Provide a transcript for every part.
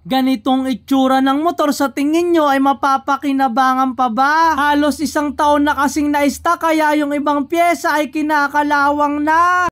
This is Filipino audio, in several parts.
Ganitong itsura ng motor sa tingin nyo ay mapapakinabangan pa ba? Halos isang taon na kasing na-stock kaya yung ibang pyesa ay kinakalawang na.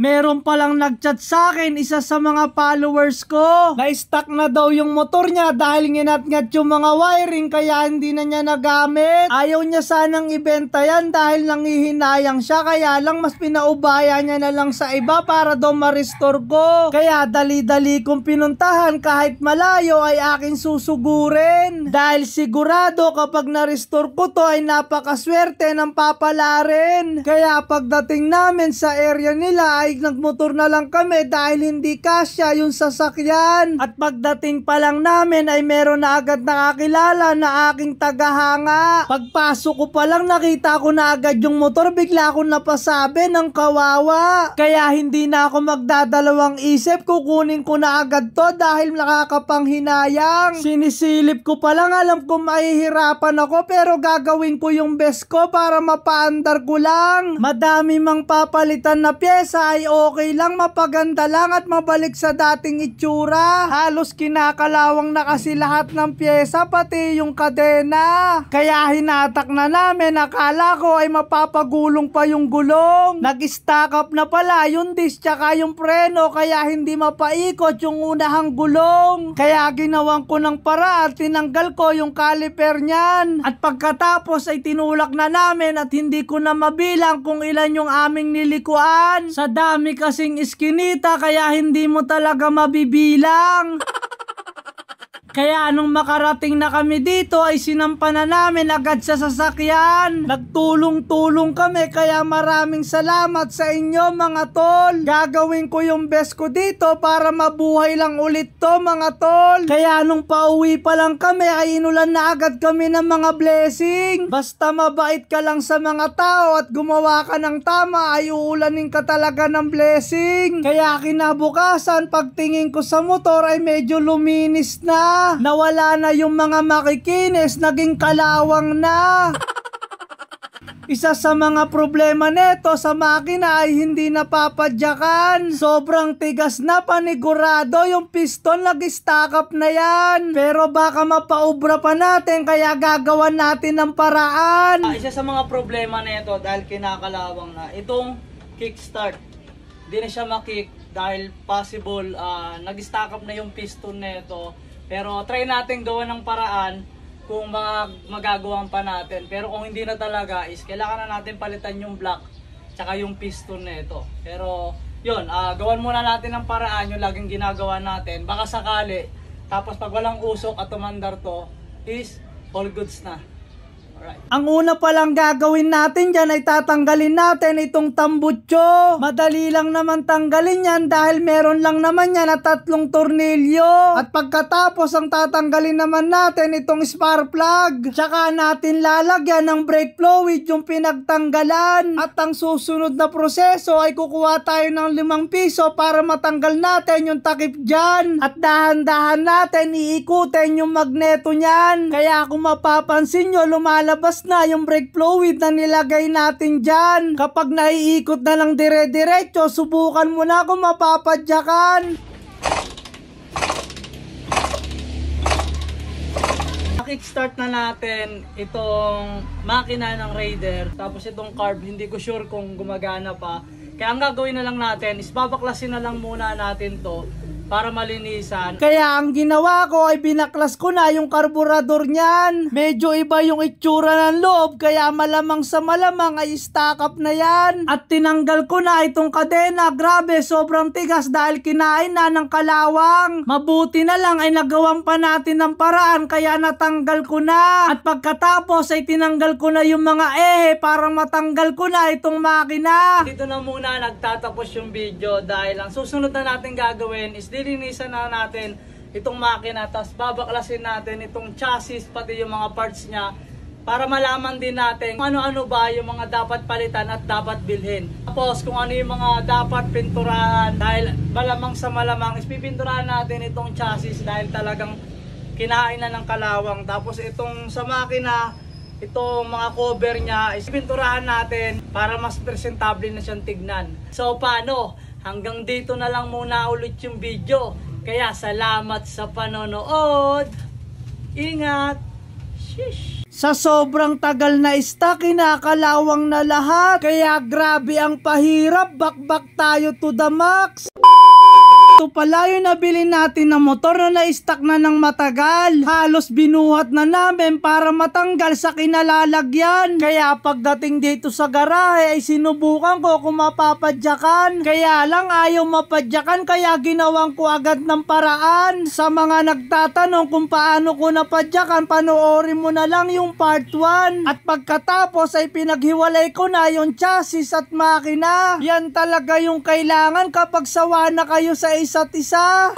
Meron palang nagchat sa akin, isa sa mga followers ko. Na-stuck na daw yung motor niya dahil nginat-ngat yung mga wiring kaya hindi na niya nagamit. Ayaw niya sanang ibenta yan dahil nangihinayang siya kaya lang mas pinaubaya niya na lang sa iba para daw ma-restore ko. Kaya dali-dali kong pinuntahan kahit malayo ay aking susugurin. Dahil sigurado kapag na-restore ko to ay napakaswerte ng papalarin. Kaya pagdating namin sa area nila ay nagmotor na lang kami dahil hindi kasya yung sasakyan. At pagdating pa lang namin ay meron na agad nakakilala na aking tagahanga. Pagpasok ko pa lang nakita ko na agad yung motor, bigla akong napasabi ng kawawa. Kaya hindi na ako magdadalawang isip, kukunin ko na agad to dahil nakakapanghinayang. Sinisilip ko pa lang, alam ko mahihirapan ako pero gagawin ko yung best ko para mapaandar ko lang. Madami mang papalitan na pyesa ay okay lang, mapaganda lang at mabalik sa dating itsura. Halos kinakalawang na kasi lahat ng pyesa pati yung kadena. Kaya hinatak na namin, akala ko ay mapapagulong pa yung gulong. Nag-stack up na pala yung disc tsaka yung preno kaya hindi mapaikot yung unahang gulong. Kaya ginawan ko ng paraan, tinanggal ko yung caliper niyan. At pagkatapos ay tinulak na namin at hindi ko na mabilang kung ilan yung aming nilikuan. Sa dami kasing iskinita kaya hindi mo talaga mabibilang. Kaya nung makarating na kami dito ay sinampa na namin agad sa sasakyan. Nagtulong-tulong kami kaya maraming salamat sa inyo mga tol. Gagawin ko yung best ko dito para mabuhay lang ulit to mga tol. Kaya nung pauwi pa lang kami ay inulan na agad kami ng mga blessing. Basta mabait ka lang sa mga tao at gumawa ka ng tama ay uulanin ka talaga ng blessing. Kaya kinabukasan pagtingin ko sa motor ay medyo luminis na. Nawala na yung mga makikinis, naging kalawang na. Isa sa mga problema neto sa makina ay hindi napapadyakan. Sobrang tigas na, panigurado yung piston nag-stack up na yan. Pero baka mapaubra pa natin kaya gagawan natin ng paraan. Isa sa mga problema neto dahil kinakalawang na, itong kickstart. Hindi na siya makick dahil possible nag-stack up na yung piston neto. Pero try natin gawa ng paraan kung magagawan pa natin. Pero kung hindi na talaga is kailangan na natin palitan yung block tsaka yung piston na ito. Pero yun, gawan muna natin ng paraan yung laging ginagawa natin. Baka sakali, tapos pag walang usok at tumandar to, is all goods na. Alright. Ang una palang gagawin natin dyan ay tatanggalin natin itong tambutso. Madali lang naman tanggalin yan dahil meron lang naman yan na 3 tornilyo. At pagkatapos ang tatanggalin naman natin itong spark plug. Tsaka natin lalagyan ng brake fluid yung pinagtanggalan. At ang susunod na proseso ay kukuha tayo ng 5 piso para matanggal natin yung takip dyan. At dahan-dahan natin iikutin yung magneto nyan. Kaya kung mapapansin nyo, lumalabas na yung brake fluid na nilagay natin dyan. Kapag naiikot na lang dire-diretso, subukan mo na kung mapapadyakan. Kickstart na natin itong makina ng Raider. Tapos itong carb, hindi ko sure kung gumagana pa. Kaya ang gagawin na lang natin is babaklasin na lang muna natin to para malinisan. Kaya ang ginawa ko ay binaklas ko na yung karburador niyan. Medyo iba yung itsura ng loob kaya malamang sa malamang ay stack up na yan. At tinanggal ko na itong kadena. Grabe, sobrang tigas dahil kinain na ng kalawang. Mabuti na lang ay nagawan pa natin ng paraan kaya natanggal ko na. At pagkatapos ay tinanggal ko na yung mga ehe para matanggal ko na itong makina. Dito na muna nagtatapos yung video dahil ang susunod na natin gagawin is lilinisan na natin itong makina, tapos babaklasin natin itong chassis pati yung mga parts niya para malaman din natin kung ano-ano ba yung mga dapat palitan at dapat bilhin. Tapos kung ano yung mga dapat pinturahan dahil malamang sa malamang is pipinturahan natin itong chassis dahil talagang kinain na ng kalawang. Tapos itong sa makina, itong mga cover niya is pinturahan natin para mas presentable na siyang tignan. So paano? Hanggang dito na lang muna ulit yung video. Kaya salamat sa panonood. Ingat. Shish. Sa sobrang tagal na stock, kinakalawang na lahat. Kaya grabe ang pahirap, bakbak tayo to the max. Ito pala yung nabili natin na motor na na-stock na ng matagal. Halos binuhat na namin para matanggal sa kinalalagyan. Kaya pagdating dito sa garahe ay sinubukan ko kung mapapadyakan. Kaya lang ayaw mapadyakan, kaya ginawan ko agad ng paraan. Sa mga nagtatanong kung paano ko napadyakan, panoorin mo na lang yung part 1. At pagkatapos ay pinaghiwalay ko na yung chassis at makina. Yan talaga yung kailangan kapag sawa na kayo sa isa't isa.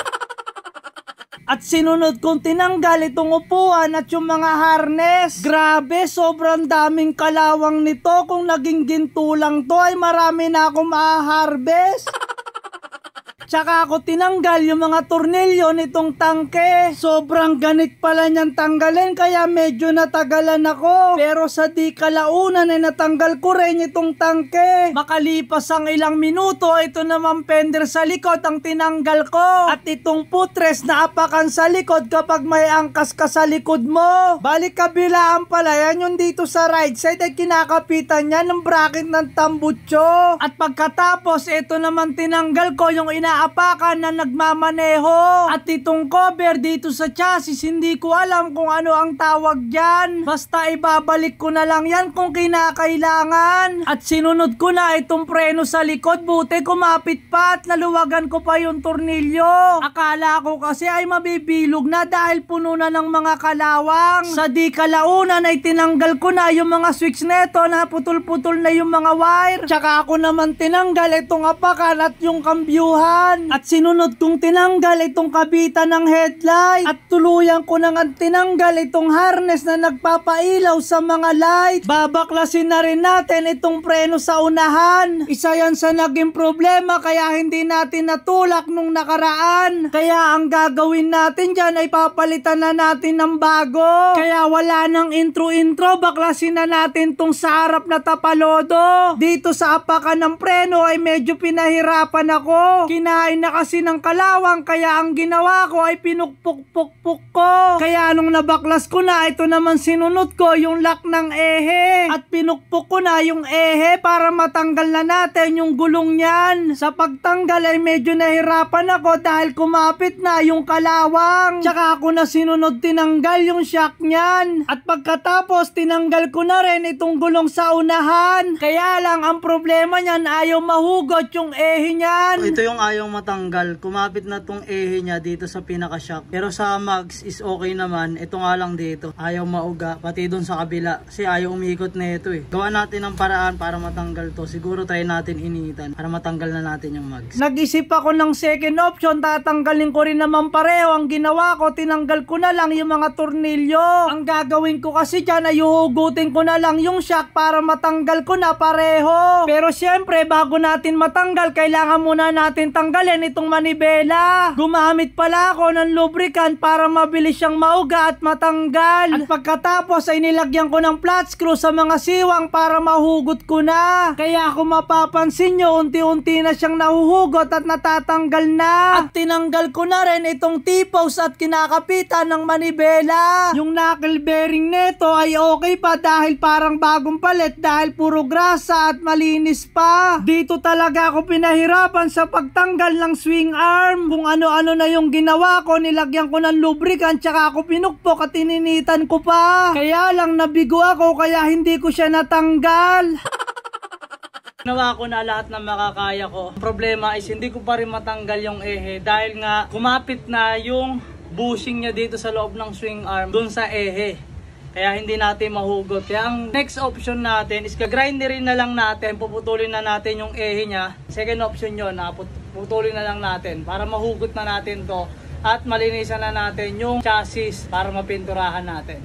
At sinunod kong tinanggal itong upuan at yung mga harness. Grabe, sobrang daming kalawang nito. Kung naging ginto lang to ay marami na akong ma-harvest. Tsaka ako tinanggal yung mga tornilyo nitong tangke. Sobrang ganit pala niyang tanggalin kaya medyo natagalan ako. Pero sa di kalaunan ay natanggal ko rin itong tangke. Makalipas ang ilang minuto, ito naman fender sa likod ang tinanggal ko. At itong putres na apakan sa likod kapag may angkas ka sa likod mo. Balik kabilaan pala yan, yung dito sa right side ay kinakapitan niya ng bracket ng tambutso. At pagkatapos, ito naman tinanggal ko yung inaapakan na nagmamaneho. At itong cover dito sa chassis, hindi ko alam kung ano ang tawag dyan. Basta ibabalik ko na lang yan kung kinakailangan. At sinunod ko na itong preno sa likod, buti kumapit pa at naluwagan ko pa yung tornilyo. Akala ko kasi ay mabibilog na dahil puno na ng mga kalawang. Sa di kalaunan ay tinanggal ko na yung mga switch neto na putol-putol na yung mga wire. Tsaka ako naman tinanggal itong apakan at yung kambyuhan. At sinunod kong tinanggal itong kabitan ng headlight. At tuluyan ko nang tinanggal itong harness na nagpapailaw sa mga light. Babaklasin na rin natin itong preno sa unahan. Isa yan sa naging problema kaya hindi natin natulak nung nakaraan. Kaya ang gagawin natin dyan ay papalitan na natin ng bago. Kaya wala nang intro-intro, baklasin na natin tong sa harap na tapalodo. Dito sa apakan ng preno ay medyo pinahirapan ako. Kinain na kasi ng kalawang kaya ang ginawa ko ay pinukpuk-puk-puk ko. Kaya nung nabaklas ko na, ito naman sinunod ko yung lock ng ehe. At pinukpuk ko na yung ehe para matanggal na natin yung gulong niyan. Sa pagtanggal ay medyo nahirapan ako dahil kumapit na yung kalawang. Tsaka ako na sinunod tinanggal yung shock niyan. At pagkatapos tinanggal ko na rin itong gulong sa unahan. Kaya lang ang problema niyan, ayaw mahugot yung ehe niyan. Ito yung ayaw matanggal. Kumapit na tong ehe niya dito sa pinaka-shock. Pero sa mags is okay naman. Ito nga lang dito. Ayaw mauga. Pati dun sa kabila. Kasi ayaw umikot na ito eh. Gawa natin ng paraan para matanggal to. Siguro try natin initan para matanggal na natin yung mags. Nag-isip ako ng second option. Tatanggalin ko rin naman pareho. Ang ginawa ko, tinanggal ko na lang yung mga tornilyo. Ang gagawin ko kasi dyan ay huhugutin ko na lang yung shock para matanggal ko na pareho. Pero syempre, bago natin matanggal, kailangan muna natin tanggalin itong manibela. Gumamit pala ako ng lubricant para mabilis siyang mauga at matanggal. At pagkatapos ay nilagyan ko ng flat screw sa mga siwang para mahugot ko na. Kaya kung mapapansin nyo, unti-unti na siyang nahuhugot at natatanggal na. At tinanggal ko na rin itong T-post at kinakapitan ng manibela. Yung knuckle bearing neto ay okay pa dahil parang bagong palit dahil puro grasa at malinis pa. Dito talaga ako pinahirapan sa pagtanggal ng swing arm. Kung ano-ano na yung ginawa ko, nilagyan ko ng lubricant tsaka ako pinukpok at ininitan ko pa. Kaya lang nabigo ako kaya hindi ko siya natanggal. Ginawa ko na lahat ng makakaya ko. Problema is hindi ko pa rin matanggal yung ehe dahil nga kumapit na yung bushing niya dito sa loob ng swing arm dun sa ehe. Kaya hindi natin mahugot. Kaya ang next option natin is gagrinderin na lang natin, puputulin na natin yung ehe niya. Second option yun, puputulin na lang natin para mahugot na natin to at malinisan na natin yung chassis para mapinturahan natin.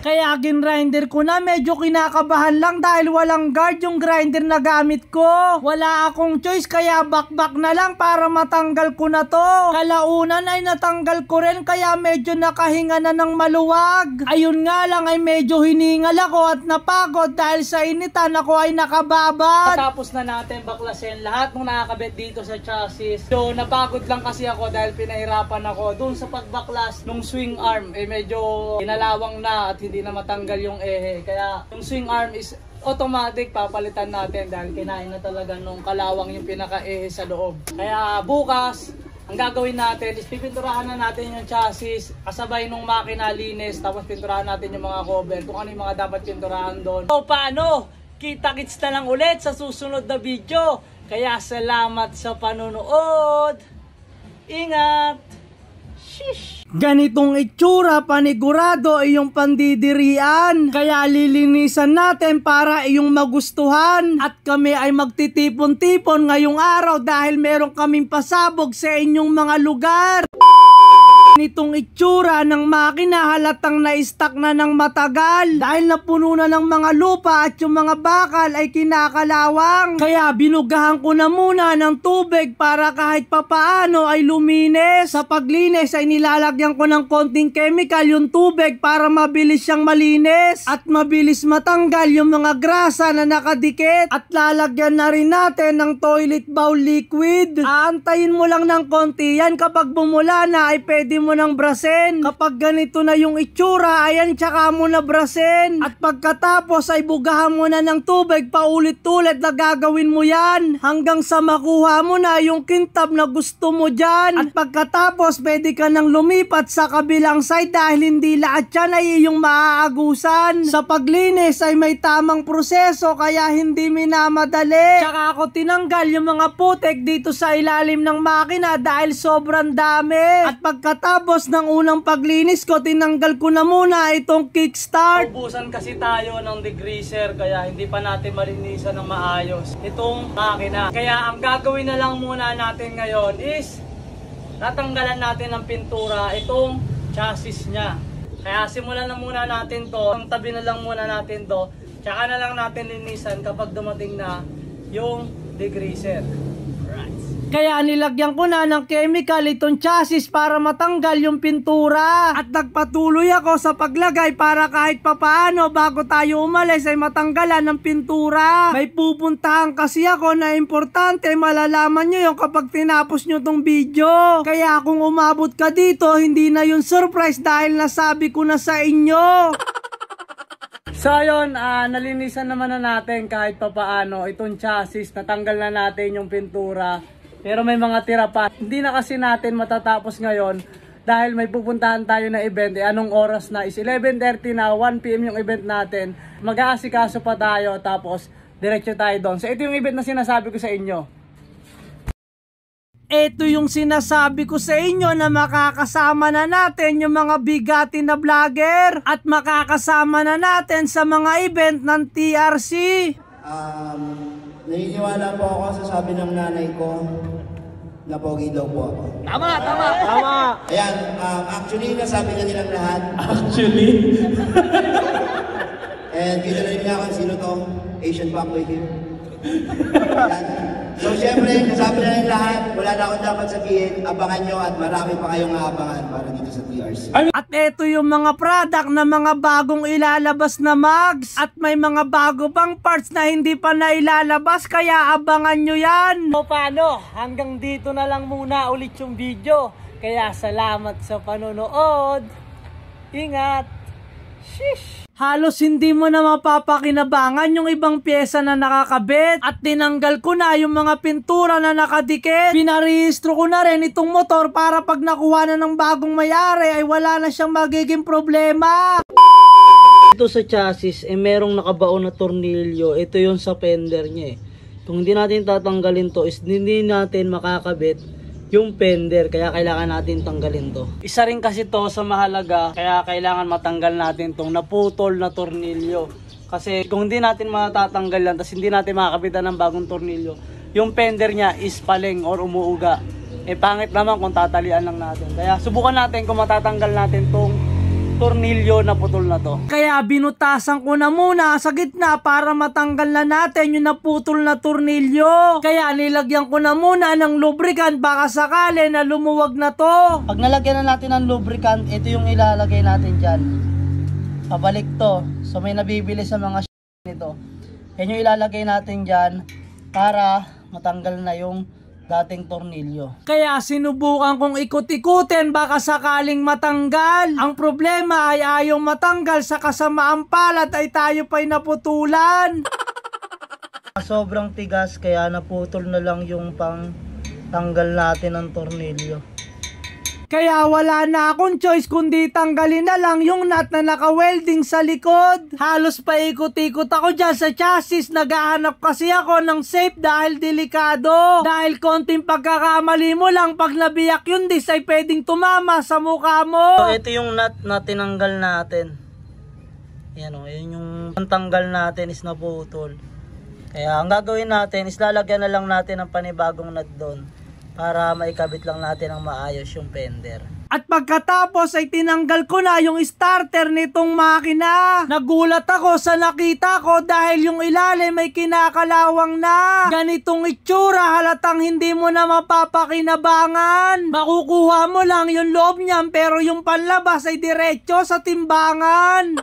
Kaya ginrinder ko na, medyo kinakabahan lang dahil walang guard yung grinder na gamit ko. Wala akong choice kaya bakbak na lang para matanggal ko na to. Kalaunan ay natanggal ko rin kaya medyo nakahinga na ng maluwag. Ayun nga lang ay medyo hiningal ako at napagod dahil sa initan ako ay nakababad. Tapos na natin baklasin lahat ng nakakabit dito sa chassis. So napagod lang kasi ako dahil pinahirapan ako dun sa pagbaklas nung swing arm. Medyo inalawang na at hindi na matanggal yung ehe. Kaya yung swing arm is automatic papalitan natin dahil kinain na talaga nung kalawang yung pinaka-ehe sa loob. Kaya bukas, ang gagawin natin is pipinturahan na natin yung chassis kasabay nung makina linis, tapos pinturahan natin yung mga cover kung ano yung mga dapat pinturahan doon. So paano? Kita-kits na lang ulit sa susunod na video. Kaya salamat sa panonood. Ingat! Shish! Ganitong itsura panigurado iyong pandidirian. Kaya lilinisan natin para iyong magustuhan. At kami ay magtitipon-tipon ngayong araw dahil meron kaming pasabog sa inyong mga lugar. Nitong itsura ng makina halatang na-stack na ng matagal dahil napuno na ng mga lupa at yung mga bakal ay kinakalawang. Kaya binugahan ko na muna ng tubig para kahit papaano ay luminis. Sa paglinis ay nilalagyan ko ng konting chemical yung tubig para mabilis siyang malinis at mabilis matanggal yung mga grasa na nakadikit. At lalagyan na rin natin ng toilet bowl liquid. Aantayin mo lang ng konti yan, kapag bumula na ay pwede mo nang brasin. Kapag ganito na yung itsura, ayan, tsaka mo na brasin. At pagkatapos ay bugahan mo na ng tubig paulit-ulit na gagawin mo yan hanggang sa makuha mo na yung kintab na gusto mo dyan. At pagkatapos pwede ka nang lumipat sa kabilang side dahil hindi lahat yan ay iyong maaagusan. Sa paglinis ay may tamang proseso kaya hindi minamadali. Tsaka ako tinanggal yung mga putek dito sa ilalim ng makina dahil sobrang dami. At pagkatapos ng unang paglinis ko, tinanggal ko na muna itong kickstart. Ubusan kasi tayo ng degreaser kaya hindi pa natin malinisan ng maayos itong makina. Kaya ang gagawin na lang muna natin ngayon is tatanggalan natin ng pintura itong chassis nya. Kaya simulan na muna natin to, ang tabi na lang muna natin to, tsaka na lang natin linisan kapag dumating na yung degreaser. Kaya nilagyan ko na ng chemical itong chassis para matanggal yung pintura. At nagpatuloy ako sa paglagay para kahit papaano bago tayo umalis ay matanggalan ng pintura. May pupuntahan kasi ako na importante, malalaman nyo yung kapag tinapos nyo tong video. Kaya kung umabot ka dito, hindi na yung surprise dahil nasabi ko na sa inyo. So ayun, nalinisan naman na natin kahit papaano itong chassis, natanggal na natin yung pintura. Pero may mga tira pa. Hindi na kasi natin matatapos ngayon dahil may pupuntahan tayo na event. Anong oras na? Is 11:30 na, 1 PM yung event natin. Mag-aasikaso pa tayo tapos diretso tayo doon. So ito yung event na sinasabi ko sa inyo. Ito yung sinasabi ko sa inyo na makakasama na natin yung mga bigati na vlogger at makakasama na natin sa mga event ng TRC. Naniniwala po ako sa sabi ng nanay ko na pogi daw po ako. Tama, tama, tama. Ayan, actually, nasabi na nilang lahat. Actually? And kita na rin nga kung sino to, Asian Fuckboy here. Ayan. So, syempre, nasabi na rin lahat, wala na akong dapat sabihin, abangan nyo at marami pa kayong aabangan para dito sa TRC. At ito yung mga product na mga bagong ilalabas na mags at may mga bago pang parts na hindi pa nailalabas kaya abangan nyo yan. O paano? Hanggang dito na lang muna ulit yung video. Kaya salamat sa panonood. Ingat. Shish! Halos hindi mo na mapapakinabangan yung ibang pyesa na nakakabit at tinanggal ko na yung mga pintura na nakadikit. Pinarehistro ko na rin itong motor para pag nakuha na ng bagong mayari ay wala na siyang magiging problema. Ito sa chassis merong nakabaon na tornilyo. Ito yung sa fender niya Kung hindi natin tatanggalin to is hindi natin makakabit yung fender, kaya kailangan natin tanggalin to. Isa rin kasi to sa mahalaga, kaya kailangan matanggal natin tong naputol na tornilyo. Kasi kung hindi natin matatanggal yan, tapos hindi natin makakapitan ng bagong tornilyo, yung fender niya is paleng or umuuga. Pangit naman kung tatalian lang natin. Kaya subukan natin kung matatanggal natin tong tornilyo na putol na to. Kaya binutasan ko na muna sa gitna para matanggal na natin yung naputol na tornilyo. Kaya nilagyan ko na muna ng lubricant baka sakali na lumuwag na to. Pag nalagyan na natin ng lubricant, ito yung ilalagay natin dyan. Pabalik to. So may nabibili sa mga nito. Yan yung ilalagay natin dyan para matanggal na yung dating tornilyo. Kaya sinubukan kong ikot-ikutin baka sakaling matanggal. Ang problema ay ayaw matanggal sa kasamaang palad ay tayo pa'y naputulan. Sobrang tigas kaya naputol na lang yung pang tanggal natin ng tornilyo. Kaya wala na akong choice kundi tanggalin na lang yung nut na naka-welding sa likod. Halos paikot-ikot ako dyan sa chassis. Naghahanap kasi ako ng safe dahil delikado. Dahil konting pagkakamali mo lang pag nabiyak yung disc ay pwedeng tumama sa mukha mo. So ito yung nut na tinanggal natin. Yan o, yun yung tanggal natin is naputol. Kaya ang gagawin natin is lalagyan na lang natin ng panibagong nut doon para maikabit lang natin ang maayos yung fender. At pagkatapos ay tinanggal ko na yung starter nitong makina. Nagulat ako sa nakita ko dahil yung ilalim may kinakalawang na. Ganitong itsura, halatang hindi mo na mapapakinabangan. Makukuha mo lang yung loob niyan pero yung panlabas ay diretso sa timbangan.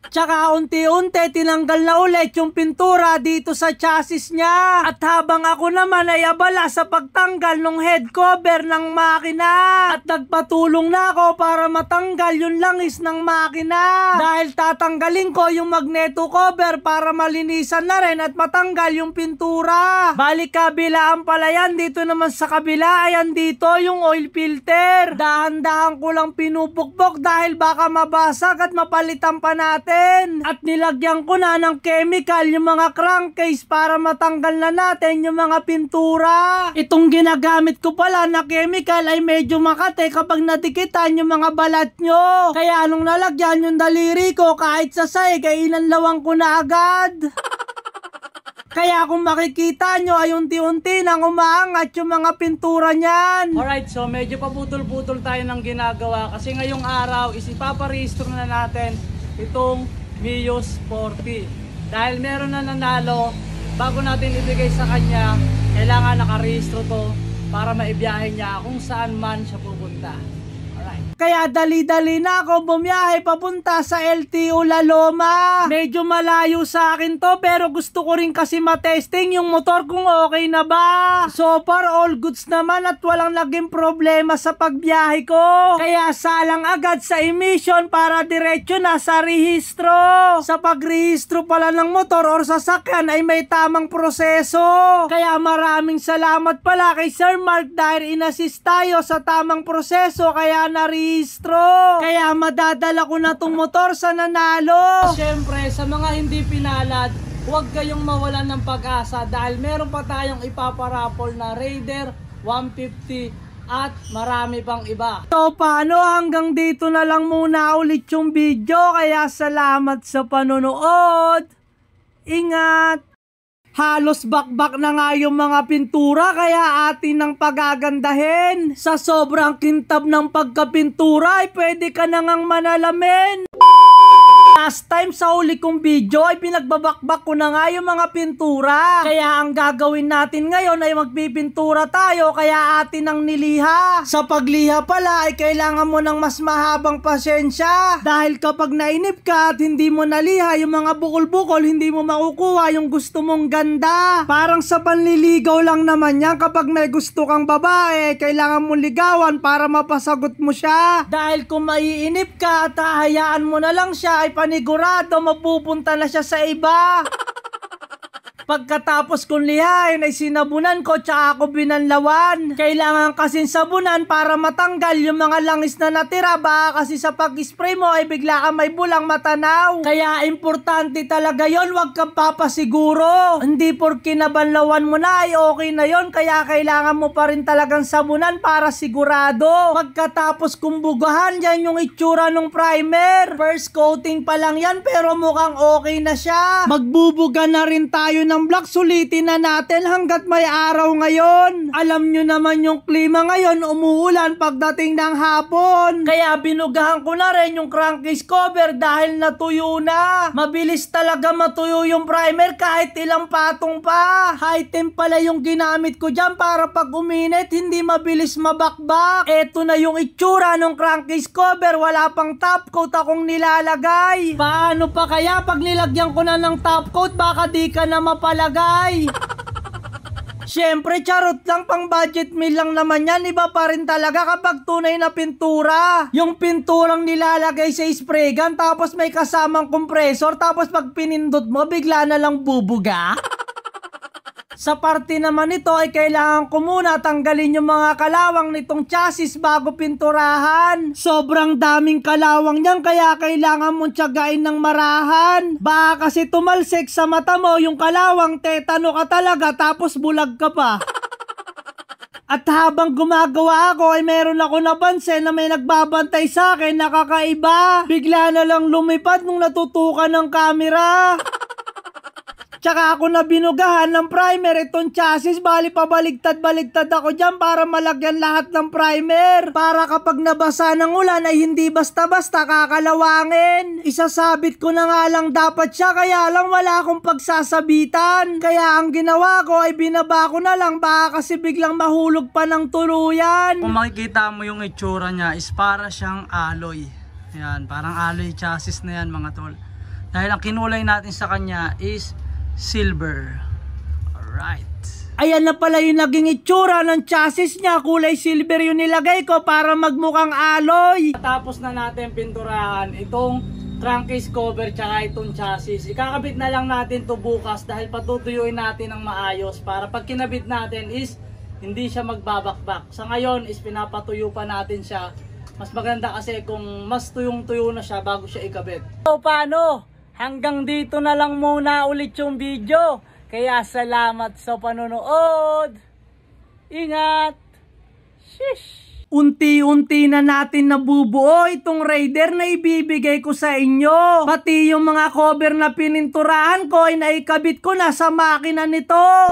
Tsaka unti-unti tinanggal na ulit yung pintura dito sa chassis niya. At habang ako naman ay abala sa pagtanggal ng head cover ng makina. At nagpatulong na ako para matanggal yung langis ng makina. Dahil tatanggalin ko yung magneto cover para malinisan na rin at matanggal yung pintura. Balik kabilaan pala yan. Dito naman sa kabila ay andito yung oil filter. Dahan-dahan ko lang pinupukpok dahil baka mabasag at mapalitan pa natin. At nilagyan ko na ng chemical yung mga crankcase para matanggal na natin yung mga pintura. Itong ginagamit ko pala na chemical ay medyo makate kapag natikitan yung mga balat nyo. Kaya nung nalagyan yung daliri ko kahit sa sahig ay inanlawang ko na agad. Kaya kung makikita nyo ay unti-unti nang umaangat yung mga pintura niyan. Alright, so medyo paputol-putol tayo ng ginagawa kasi ngayong araw is ipaparehistro na natin itong Mio Sporty. Dahil meron na nanalo, bago natin ibigay sa kanya, kailangan nakarehistro to para maibiyahe niya kung saan man siya pupunta. Kaya dali-dali na ako bumiyahe papunta sa LTO La Loma. Medyo malayo sa akin to pero gusto ko rin kasi matesting yung motor kung okay na ba. So far all goods naman at walang naging problema sa pagbiyahe ko. Kaya salang agad sa emission para diretso na sa rehistro. Sa pagrehistro pala ng motor or sasakyan ay may tamang proseso. Kaya maraming salamat pala kay Sir Mark dahil inassist tayo sa tamang proseso kaya narehistro. Kaya madadala ko na tong motor sa nanalo. Siyempre, sa mga hindi pinalad, huwag kayong mawalan ng pag-asa dahil meron pa tayong ipaparapol na Raider 150 at marami pang iba. So paano, hanggang dito na lang muna ulit yung video. Kaya salamat sa panonood. Ingat! Halos bakbak na nga yung mga pintura kaya atin ang pagagandahin. Sa sobrang kintab ng pagkapintura ay pwede ka na ngang manalamin. Last time sa uli kong video ay pinagbabakbak ko na nga yung mga pintura. Kaya ang gagawin natin ngayon ay magpipintura tayo kaya atin ang niliha. Sa pagliha pala ay kailangan mo ng mas mahabang pasensya. Dahil kapag nainip ka at hindi mo naliha yung mga bukol-bukol, hindi mo makukuha yung gusto mong ganda. Parang sa panliligaw lang naman yan. Kapag may gusto kang babae, kailangan mo ligawan para mapasagot mo siya. Dahil kung maiinip ka at hahayaan mo na lang siya ay panigurado mapupunta na siya sa iba. Pagkatapos kong lihain ay sinabunan ko tsaka ako binanlawan. Kailangan kasing sabunan para matanggal yung mga langis na natira. Baka kasi sa pag-spray mo ay bigla ka may bulang matanaw. Kaya importante talaga yon, wag kang papasiguro. Hindi porke nabanlawan mo na ay okay na yon. Kaya kailangan mo pa rin talagang sabunan para sigurado. Pagkatapos kong bugahan, yan yung itsura ng primer. First coating pa lang yan pero mukhang okay na siya. Magbubuga na rin tayo ng ng vlog, sulitin na natin hanggat may araw ngayon. Alam nyo naman yung klima ngayon, umuulan pagdating ng hapon. Kaya binugahan ko na rin yung crankcase cover dahil natuyo na. Mabilis talaga matuyo yung primer kahit ilang patong pa. High temp pala yung ginamit ko dyan para pag uminit hindi mabilis mabakbak. Eto na yung itsura ng crankcase cover, wala pang top coat akong nilalagay. Paano pa kaya pag nilagyan ko na ng top coat, baka di ka na mapalagay. Siyempre, charot lang, pang budget meal lang naman yan. Iba pa rin talaga kapag tunay na pintura. Yung pinturang nilalagay sa spray gun, tapos may kasamang compressor, tapos pag pinindot mo, bigla na lang bubuga. Sa parte naman nito ay kailangan ko muna tanggalin yung mga kalawang nitong chassis bago pinturahan. Sobrang daming kalawang niyan kaya kailangan mong tiyagain ng marahan. Baka kasi tumalsik sa mata mo yung kalawang, tetano ka talaga tapos bulag ka pa. At habang gumagawa ako ay meron ako napansin na may nagbabantay sa akin na kakaiba. Bigla na lang lumipad nung natutukan ng camera. Tsaka ako na binugahan ng primer itong chassis, bali pabaligtad-baligtad ako dyan para malagyan lahat ng primer. Para kapag nabasa ng ulan ay hindi basta-basta kakalawangin. Isasabit ko na nga lang dapat siya, kaya lang wala akong pagsasabitan. Kaya ang ginawa ko ay binaba ko na lang, baka kasi biglang mahulog pa ng tuluyan. Kung makikita mo yung itsura niya is para siyang alloy. Yan, parang alloy chassis na yan mga tol. Dahil ang kinulay natin sa kanya is silver. Alright. Ayan na pala yung naging itsura ng chassis niya. Kulay silver yung nilagay ko para magmukhang alloy. Tapos na natin pinturahan itong crankcase cover tsaka itong chassis. Ikakabit na lang natin to bukas dahil patutuyuin natin ng maayos para pag kinabit natin is hindi siya magbabakbak. Sa ngayon is pinapatuyo pa natin siya. Mas maganda kasi kung mas tuyong-tuyo na siya bago siya ikabit. So paano? Hanggang dito na lang muna ulit yung video. Kaya salamat sa panonood. Ingat. Shish. Unti-unti na natin nabubuo itong Raider na ibibigay ko sa inyo. Pati yung mga cover na pininturahan ko ay naikabit ko na sa makina nito.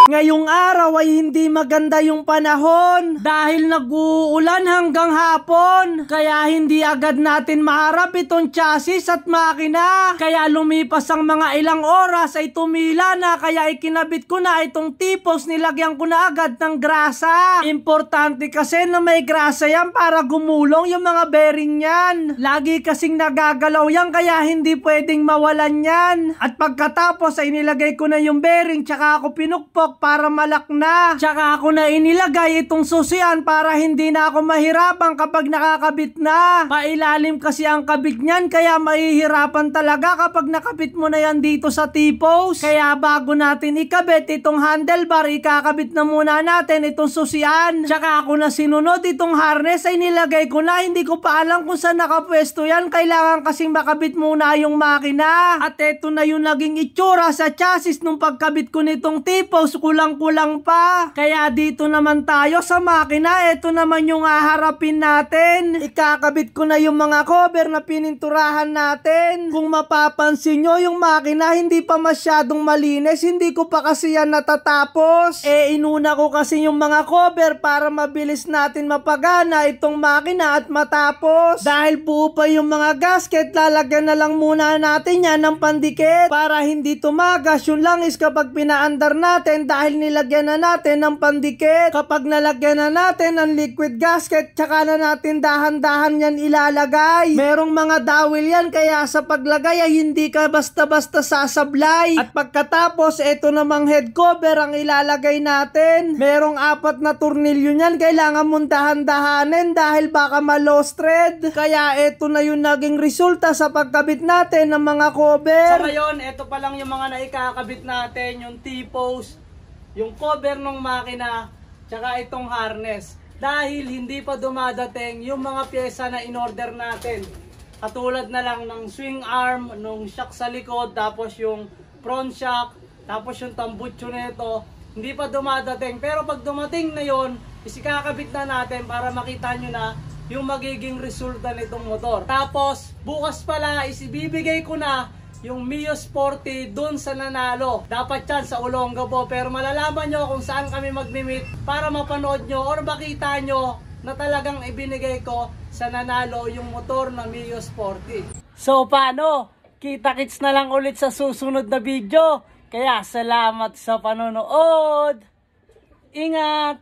Ngayong araw ay hindi maganda yung panahon dahil nag-uulan hanggang hapon. Kaya hindi agad natin maharap itong chassis at makina. Kaya lumipas ang mga ilang oras ay tumila na, kaya ikinabit ko na itong tipos, nilagyan ko na agad ng grasa. Importante kasi na may grasa yan para gumulong yung mga bearing yan. Lagi kasing nagagalaw yan kaya hindi pwedeng mawalan yan. At pagkatapos ay nilagay ko na yung bearing tsaka ako pinukpok para malak na. Tsaka ako na inilagay itong susian para hindi na ako mahirapan kapag nakakabit na. Pailalim kasi ang kabit niyan kaya mahihirapan talaga kapag nakabit mo na yan dito sa T-post. Kaya bago natin ikabit itong handlebar, ikakabit na muna natin itong susian. Tsaka ako na sinunod itong harness ay nilagay ko na. Hindi ko pa alam kung saan nakapwesto yan. Kailangan kasing makabit muna yung makina. At eto na yung naging itsura sa chassis nung pagkabit ko nitong T-post. Kulang-kulang pa. Kaya dito naman tayo sa makina. Ito naman yung haharapin natin. Ikakabit ko na yung mga cover na pininturahan natin. Kung mapapansin nyo, yung makina hindi pa masyadong malinis. Hindi ko pa kasi yan natatapos. Inuna ko kasi yung mga cover para mabilis natin mapagana itong makina at matapos. Dahil buo pa yung mga gasket, lalagyan na lang muna natin yan ng pandikit para hindi tumagas. Yun lang is kapag pinaandar natin dahil nilagyan na natin ng pandikit. Kapag nalagyan na natin ng liquid gasket, tsaka na natin dahan-dahan yan ilalagay. Merong mga dawil yan kaya sa paglagay ay hindi ka basta-basta sasablay. At pagkatapos, ito namang head cover ang ilalagay natin. Merong 4 na tornilyo yan, kailangan mong dahan-dahanin dahil baka ma-lost thread. Kaya ito na yung naging resulta sa pagkabit natin ng mga cover. Sa ngayon, ito pa lang yung mga naikakabit natin, yung T-post, yung cover ng makina, tsaka itong harness. Dahil hindi pa dumadating yung mga pyesa na in-order natin. Katulad na lang ng swing arm, nung shock sa likod, tapos yung front shock, tapos yung tambutso nito, hindi pa dumadating. Pero pag dumating na yon, isikakabit na natin para makita nyo na yung magiging resulta nitong motor. Tapos, bukas pala, isibibigay ko na yung Mio Sporty dun sa nanalo. Dapat yan sa Olongapo, pero malalaman nyo kung saan kami magmi-meet para mapanood nyo or makita nyo na talagang ibinigay ko sa nanalo yung motor na Mio Sporty. So paano? Kita-kits na lang ulit sa susunod na video. Kaya salamat sa panonood. Ingat!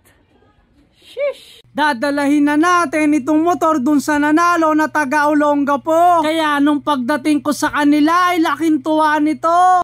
Shish! Dadalahin na natin itong motor dun sa nanalo na taga Olongapo. Kaya nung pagdating ko sa kanila ay laking tuwa nito.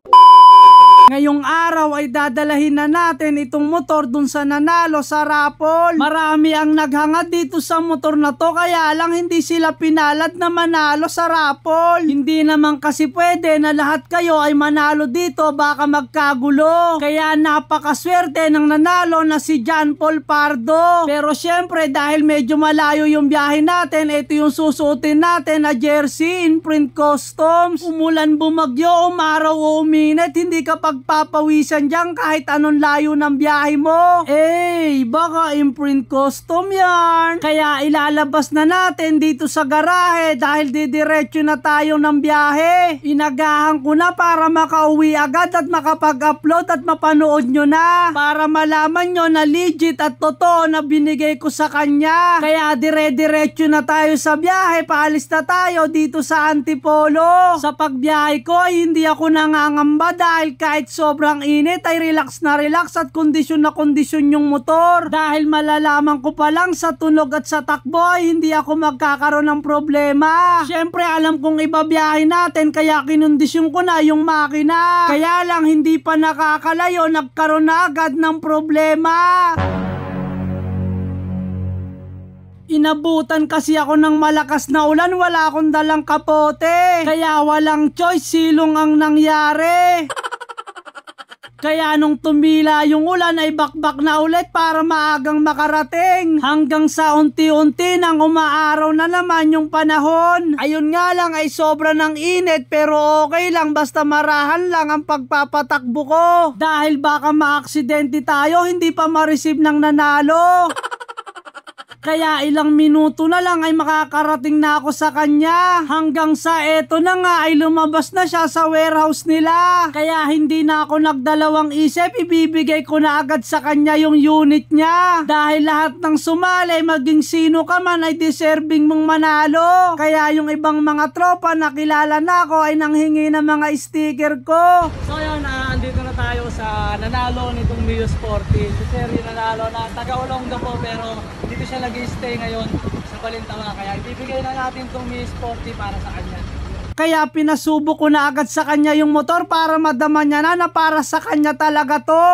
Ngayong araw ay dadalahin na natin itong motor dun sa nanalo sa raffle. Marami ang naghangad dito sa motor na to, kaya lang hindi sila pinalad na manalo sa raffle. Hindi naman kasi pwede na lahat kayo ay manalo dito, baka magkagulo. Kaya napakaswerte ng nanalo na si John Paul Pardo. Pero syempre dahil medyo malayo yung biyahe natin, ito yung susuotin natin na jersey in print customs. Umulan, bumagyo, umaraw o uminit, hindi ka pagpapawisan dyan kahit anong layo ng biyahe mo. Baka imprint custom yan. Kaya ilalabas na natin dito sa garahe dahil didiretso na tayo ng biyahe. Inagahan ko na para makauwi agad at makapag-upload at mapanood nyo na. Para malaman nyo na legit at totoo na binigay ko sa kanya. Kaya dire-diretso na tayo sa biyahe. Paalis na tayo dito sa Antipolo. Sa pagbiyahe ko ay hindi ako nangangamba dahil kahit sobrang init ay relax na relax at kondisyon na kondisyon yung motor. Dahil malalaman ko pa lang sa tunog at sa takbo ay hindi ako magkakaroon ng problema. Syempre alam kong ibabiyahe natin kaya kinondisyon ko na yung makina. Kaya lang hindi pa nakakalayo, nagkaroon na agad ng problema. Inabutan kasi ako ng malakas na ulan, wala akong dalang kapote. Kaya walang choice, silong ang nangyari. Kaya nung tumila yung ulan ay bakbak na ulit para maagang makarating. Hanggang sa unti-unti nang umaaraw na naman yung panahon. Ayun nga lang ay sobra ng init pero okay lang basta marahan lang ang pagpapatakbo ko. Dahil baka maaksidente tayo, hindi pa ma-receive ng nanalo. Kaya ilang minuto na lang ay makakarating na ako sa kanya. Hanggang sa eto na nga ay lumabas na siya sa warehouse nila. Kaya hindi na ako nagdalawang isip, ibibigay ko na agad sa kanya yung unit niya. Dahil lahat ng sumali, maging sino ka man ay deserving mong manalo. Kaya yung ibang mga tropa na kilala na ako ay nanghingi ng mga sticker ko. So yun, andito na tayo sa nanalo nitong Mio Sporty. Si Seri nanalo na taga Olongapo pero dito siya nag-stay ngayon sa Balintawak. Kaya ibibigay na natin itong Mio Sporty para sa kanya. Kaya pinasubo ko na agad sa kanya yung motor para madama niya na para sa kanya talaga to.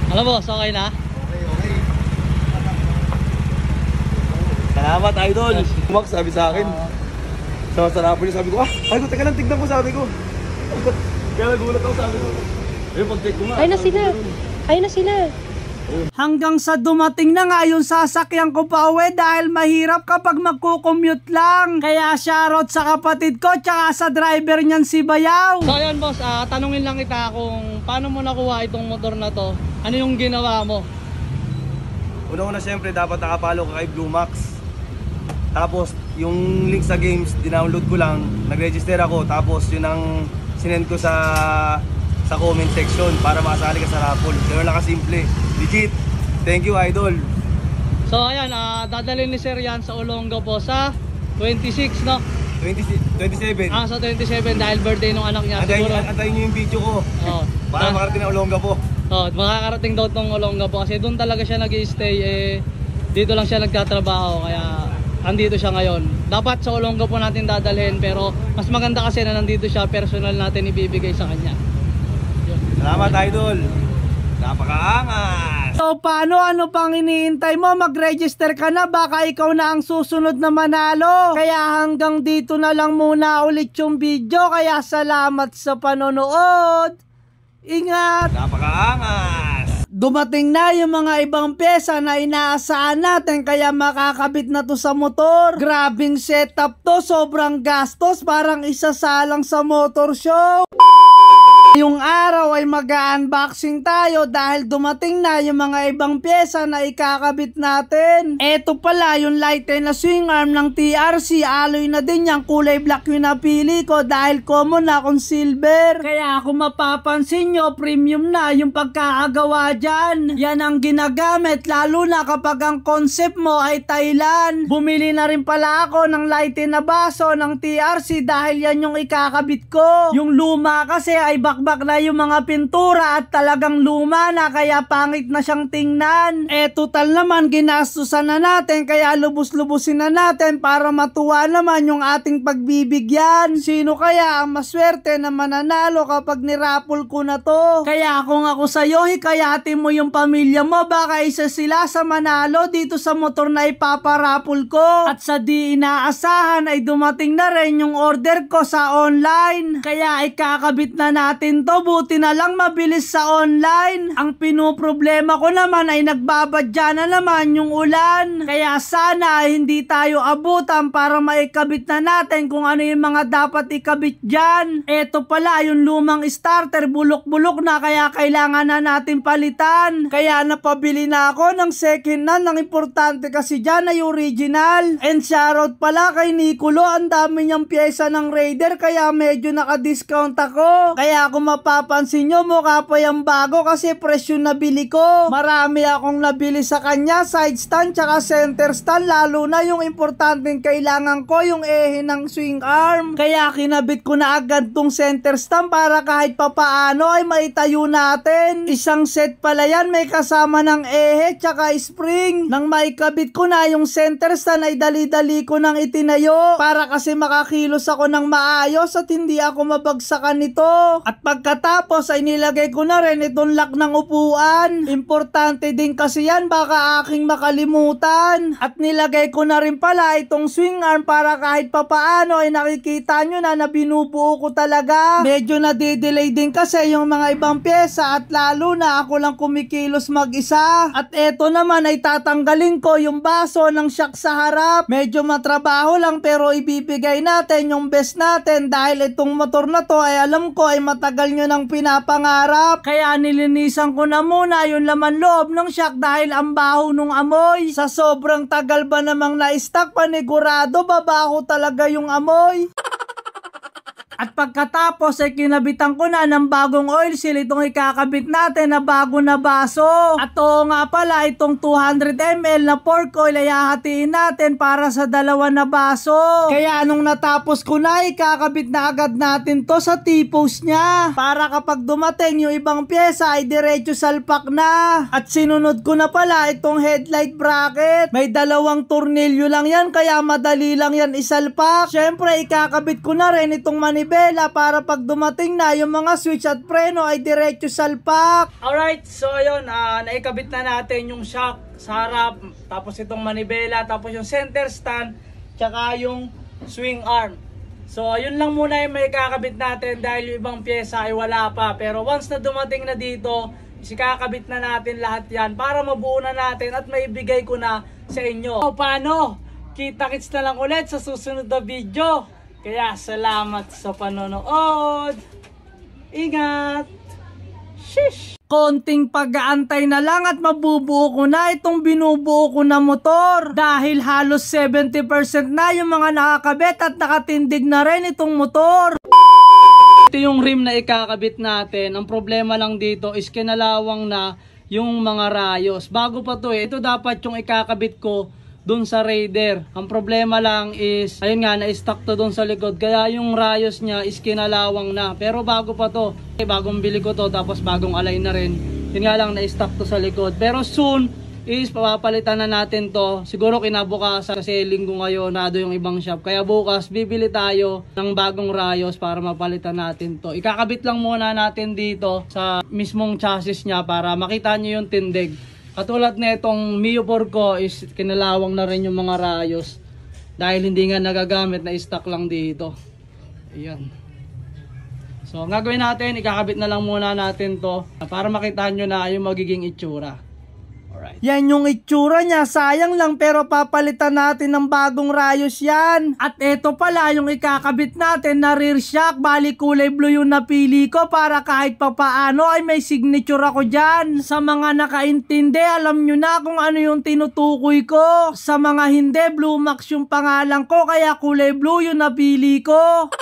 Alam mo, okay na? Okay. Salamat, idol. Max, sabi sa akin. Sa sarapon niya, sabi ko, ay ko, teka lang, tignan ko, sabi ko. Kaya nagulat ako, sabi ko. Eh, pag-check ko nga. Ayun na sila. Ayun na sila. Hanggang sa dumating na nga yung sasakyan ko pa uwi dahil mahirap kapag magkukommute lang. Kaya shoutout sa kapatid ko tsaka sa driver niyan si Bayaw. So ayun boss, tanungin lang kita kung paano mo nakuha itong motor na to. Ano yung ginawa mo? Una-una, syempre, dapat nakapalo ka kay Blue Max. Tapos, yung link sa games, dinownload ko lang. Nag-register ako. Tapos, yun ang sinend ko sa comment section para makasali ka sa raffle. Ganoon lang kasimple. Legit. Thank you, idol. So ayan, dadalhin ni Sir yan sa Olongapo sa 26, no? 27. Sa 27 dahil birthday ng anak niya. Siguro. Antayin nyo yung video ko. Oh, Para makarating na Olongapo. Makakarating daw tong Olongapo kasi doon talaga siya nag-i-stay. Dito lang siya nagtatrabaho kaya andito siya ngayon. Dapat sa Olongapo natin dadalhin pero mas maganda kasi na nandito siya, personal natin ibibigay sa kanya. Salamat, idol. Napakaangas. So paano, ano pang iniintay mo? Mag-register ka na, baka ikaw na ang susunod na manalo. Kaya hanggang dito na lang muna ulit yung video. Kaya salamat sa panonood. Ingat. Napakaangas. Dumating na yung mga ibang pyesa na inaasahan natin kaya makakabit na to sa motor. Grabing setup to, sobrang gastos, parang isasalang sa motor show. Yung araw ay mag-unboxing tayo dahil dumating na yung mga ibang pyesa na ikakabit natin. Eto pala yung light na swing arm ng TRC, alloy na din yung kulay black yung napili ko dahil common na akong silver. Kaya kung mapapansin nyo, premium na yung pagkakagawa dyan. Yan ang ginagamit lalo na kapag ang concept mo ay Thailand. Bumili na rin pala ako ng light na baso ng TRC dahil yan yung ikakabit ko. Yung luma kasi ay bakbak na yung mga pintura at talagang luma na kaya pangit na siyang tingnan. Total naman ginastusan na natin kaya lubos-lubusin na natin para matuwa naman yung ating pagbibigyan. Sino kaya ang maswerte na mananalo kapag nirapol ko na to? Kaya kung ako sa'yo, hikayatin mo yung pamilya mo, baka isa sila sa manalo dito sa motor na ipaparapol ko. At sa di inaasahan ay dumating na rin yung order ko sa online. Kaya ikakabit na natin to, buti na lang mabilis sa online. Ang pinoproblema ko naman ay nagbabadya na naman yung ulan. Kaya sana hindi tayo abutan para maikabit na natin kung ano yung mga dapat ikabit dyan. Eto pala yung lumang starter, bulok-bulok na kaya kailangan na natin palitan. Kaya napabili na ako ng second hand. Ang importante kasi dyan ay original. And shoutout pala kay Nicolo, ang dami niyang pyesa ng Raider kaya medyo naka-discount ako. Kaya kung mapapansin nyo, mukha pa yung bago kasi presyo nabili ko. Marami akong nabili sa kanya, side stand tsaka center stand, lalo na yung importanteng kailangan ko yung ehe ng swing arm. Kaya kinabit ko na agad tong center stand para kahit papaano ay maitayo natin. Isang set pala yan, may kasama ng ehe tsaka spring. Nang maikabit ko na yung center stand ay dali-dali ko nang itinayo para kasi makakilos ako ng maayos at hindi ako mabagsakan nito. At pagkatapos ay nilagay ko na rin itong lock ng upuan. Importante din kasi yan, baka aking makalimutan. At nilagay ko na rin pala itong swing arm para kahit papaano ay nakikita nyo na binubuo ko talaga. Medyo nadidelay din kasi yung mga ibang pyesa at lalo na ako lang kumikilos mag-isa. At eto naman ay tatanggalin ko yung baso ng shock sa harap. Medyo matrabaho lang pero ibibigay natin yung best natin dahil itong motor na to ay alam ko ay matagal nyo nang pinapangarap. Kaya nilinisan ko na muna yung laman loob ng shock dahil ang baho nung amoy. Sa sobrang tagal ba namang na-stock, panigurado babaho talaga yung amoy. At pagkatapos ay kinabitan ko na ng bagong oil seal itong ikakabit natin na bago na baso. At oo nga pala, itong 200 ml na pork oil ay hahatiin natin para sa dalawa na baso. Kaya nung natapos ko na, ikakabit na agad natin to sa T-post niya. Para kapag dumating yung ibang pyesa ay diretso salpak na. At sinunod ko na pala itong headlight bracket. May dalawang tornilyo lang yan kaya madali lang yan isalpak. Syempre ikakabit ko na rin itong manibela para pag dumating na yung mga switch at preno ay diretso salpak. Alright, so ayun, naikabit na natin yung shock sa harap, tapos itong manibela, tapos yung center stand, tsaka yung swing arm. So ayun lang muna yung may kakabit natin dahil yung ibang pyesa ay wala pa. Pero once na dumating na dito, isikakabit na natin lahat yan para mabuo na natin at maibigay ko na sa inyo. O paano? Kita-kits na lang ulit sa susunod na video. Kaya salamat sa panonood. Ingat! Shish! Konting pag-aantay na lang at mabubuo ko na itong binubuo ko na motor. Dahil halos 70% na yung mga nakakabit at nakatindig na rin itong motor. Ito yung rim na ikakabit natin. Ang problema lang dito is kinalawang na yung mga rayos. Bago pa to ito dapat yung ikakabit ko dun sa Raider. Ang problema lang is, ayun nga, na-stuck to dun sa likod. Kaya yung rayos niya is kinalawang na. Pero bago pa to. Bagong bili ko to, tapos bagong alay na rin. Yun nga lang, na-stuck to sa likod. Pero soon, is papapalitan na natin to. Siguro kinabukasan kasi linggo ngayon, nado yung ibang shop. Kaya bukas, bibili tayo ng bagong rayos para mapalitan natin to. Ikakabit lang muna natin dito sa mismong chassis niya para makita nyo yung tindig. Katulad na itong Mio 4 ko is kinalawang na rin yung mga rayos dahil hindi nga nagagamit, na stock lang dito. Ayan. So ang gagawin natin, ikakabit na lang muna natin to para makita nyo na yung magiging itsura. Alright. Yan yung itsura niya, sayang lang pero papalitan natin ng bagong rayos yan. At eto pala yung ikakabit natin na rear shock, bali kulay blue yung napili ko para kahit papaano ay may signature ako dyan. Sa mga nakaintindi, alam nyo na kung ano yung tinutukoy ko. Sa mga hindi, Blue Max yung pangalan ko kaya kulay blue yung napili ko.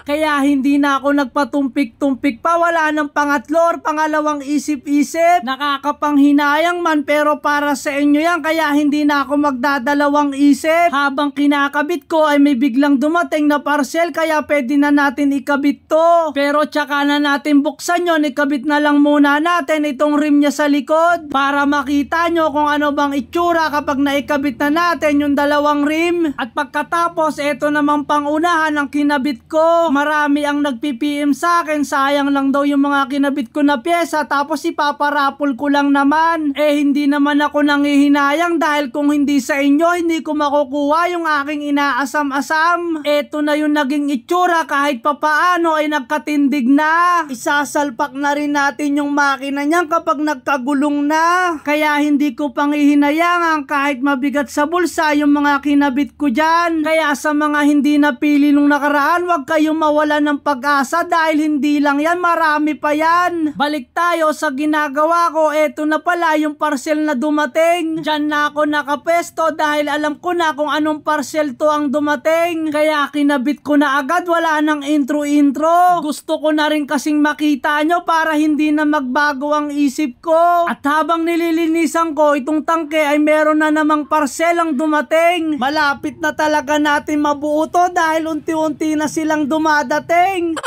Kaya hindi na ako nagpatumpik-tumpik pa, wala ng pangatlo or pangalawang isip-isip. Nakakapanghinayang man pero para sa inyo yan, kaya hindi na ako magdadalawang isip. Habang kinakabit ko ay may biglang dumating na parcel kaya pwede na natin ikabit to. Pero tsaka na natin buksan yun, ikabit na lang muna natin itong rim niya sa likod para makita nyo kung ano bang itsura kapag naikabit na natin yung dalawang rim. At pagkatapos, eto namang pangunahan ang kinabit ko. Marami ang nagpi-PM sa akin, sayang lang daw yung mga kinabit ko na pyesa tapos ipaparapol ko lang naman. Eh hindi naman ako nangihinayang dahil kung hindi sa inyo, hindi ko makukuha yung aking inaasam-asam. Eto na yung naging itsura, kahit papaano ay nagkatindig na. Isasalpak na rin natin yung makina niyan kapag nagkagulong na. Kaya hindi ko pang ihinayangan kahit mabigat sa bulsa yung mga kinabit ko dyan. Kaya sa mga hindi napili nung nakaraan, wag kayong mawala ng pag-asa dahil hindi lang yan, marami pa yan. Balik tayo sa ginagawa ko, eto na pala yung parcel na dumating. Diyan na ako nakapesto dahil alam ko na kung anong parcel to ang dumating. Kaya kinabit ko na agad, wala nang intro-intro. Gusto ko na rin kasing makita nyo para hindi na magbago ang isip ko. At habang nililinisan ko itong tangke ay meron na namang parcel ang dumating. Malapit na talaga natin mabuo to dahil unti-unti na silang dumadating.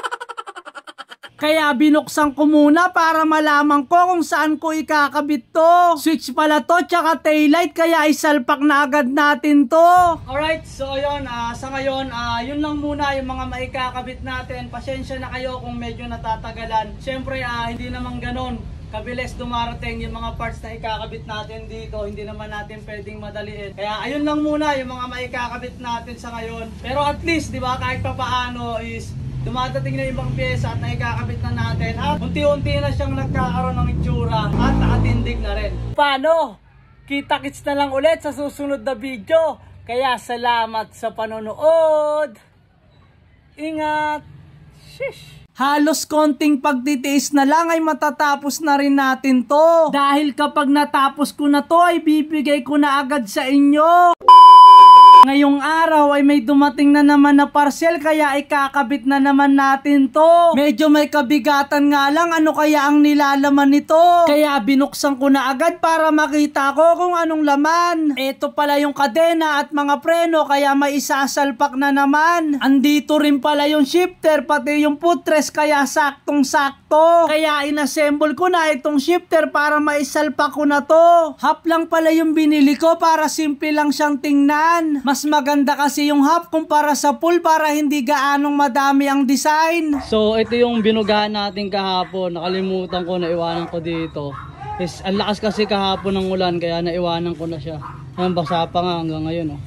Kaya binuksan ko muna para malaman ko kung saan ko ikakabit to. Switch pala to tsaka taillight kaya isalpak na agad natin to. Alright, so ayun, sa ngayon, yun lang muna yung mga maikakabit natin. Pasensya na kayo kung medyo natatagalan. Siyempre, hindi naman ganon kabilis dumarating yung mga parts na ikakabit natin dito. Hindi naman natin pwedeng madaliin. Kaya ayun lang muna yung mga maikakabit natin sa ngayon. Pero at least, di ba, kahit pa paano is dumadating na ibang pyesa at naikakabit na natin. At unti-unti na siyang nagkakaroon ng itsura at nakatindig na rin. Paano? Kita-kits na lang ulit sa susunod na video. Kaya salamat sa panonood. Ingat. Shish. Halos konting pagtitiis na lang ay matatapos na rin natin to. Dahil kapag natapos ko na to ay bibigay ko na agad sa inyo. Ngayong araw ay may dumating na naman na parcel kaya ikakabit na naman natin to. Medyo may kabigatan nga lang, ano kaya ang nilalaman nito? Kaya binuksan ko na agad para makita ko kung anong laman. Ito pala yung kadena at mga preno kaya may isasalpak na naman. Andito rin pala yung shifter pati yung footrest kaya saktong sakto. Kaya inassemble ko na itong shifter para maisalpak ko na to. Half lang pala yung binili ko para simple lang siyang tingnan. Mas maganda kasi yung half kumpara sa full para hindi gaanong madami ang design. So ito yung binugahan natin kahapon. Nakalimutan ko, naiwanan ko dito. Ang lakas kasi kahapon ng ulan kaya naiwanan ko na siya. Ayan, basa pa nga hanggang ngayon.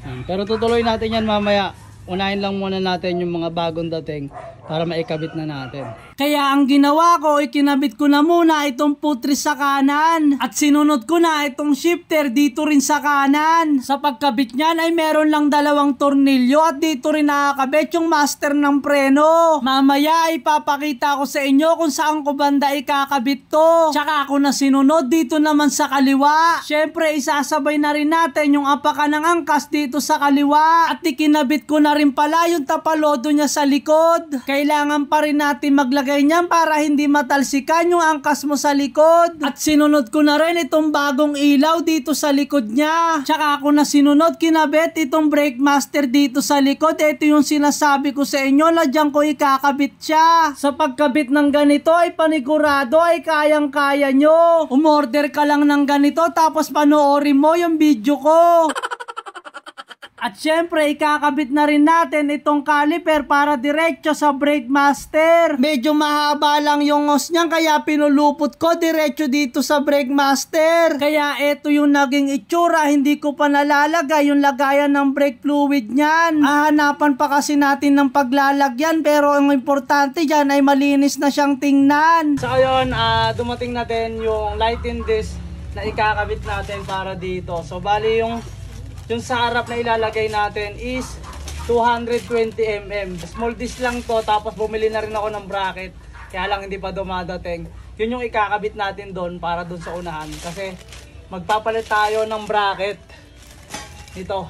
Ayan, pero tutuloy natin yan mamaya. Unahin lang muna natin yung mga bagong dating para maikabit na natin. Kaya ang ginawa ko, ikinabit ko na muna itong footrest sa kanan. At sinunod ko na itong shifter dito rin sa kanan. Sa pagkabit niyan ay meron lang dalawang tornilyo at dito rin nakakabit yung master ng preno. Mamaya ay papakita ko sa inyo kung saan ko banda ikakabit to. Tsaka ako na sinunod dito naman sa kaliwa. Syempre isasabay na rin natin yung apakan ng angkas dito sa kaliwa. At ikinabit ko na rin pala yung tapalodo niya sa likod. Kailangan pa rin natin maglagay niyan para hindi matalsikan yung angkas mo sa likod. At sinunod ko na rin itong bagong ilaw dito sa likod niya. Tsaka ako na sinunod kinabit itong brake master dito sa likod. Ito yung sinasabi ko sa inyo na dyan ko ikakabit siya. Sa pagkabit ng ganito ay panigurado ay kayang-kaya nyo. Umorder ka lang ng ganito tapos panoorin mo yung video ko. At syempre, ikakabit na rin natin itong caliper para diretso sa brake master. Medyo mahaba lang yung hose niyan kaya pinulupot ko diretso dito sa brake master. Kaya ito yung naging itsura, hindi ko pa nalalagay yung lagayan ng brake fluid niyan. Hahanapan pa kasi natin ng paglalagyan pero ang importante dyan ay malinis na siyang tingnan. So ayun, dumating na din yung lighting disc na ikakabit natin para dito. So bali yung sa harap na ilalagay natin is 220mm. Small disc lang to, tapos bumili na rin ako ng bracket. Kaya lang hindi pa dumadating. Yun yung ikakabit natin doon para doon sa unahan. Kasi magpapalit tayo ng bracket dito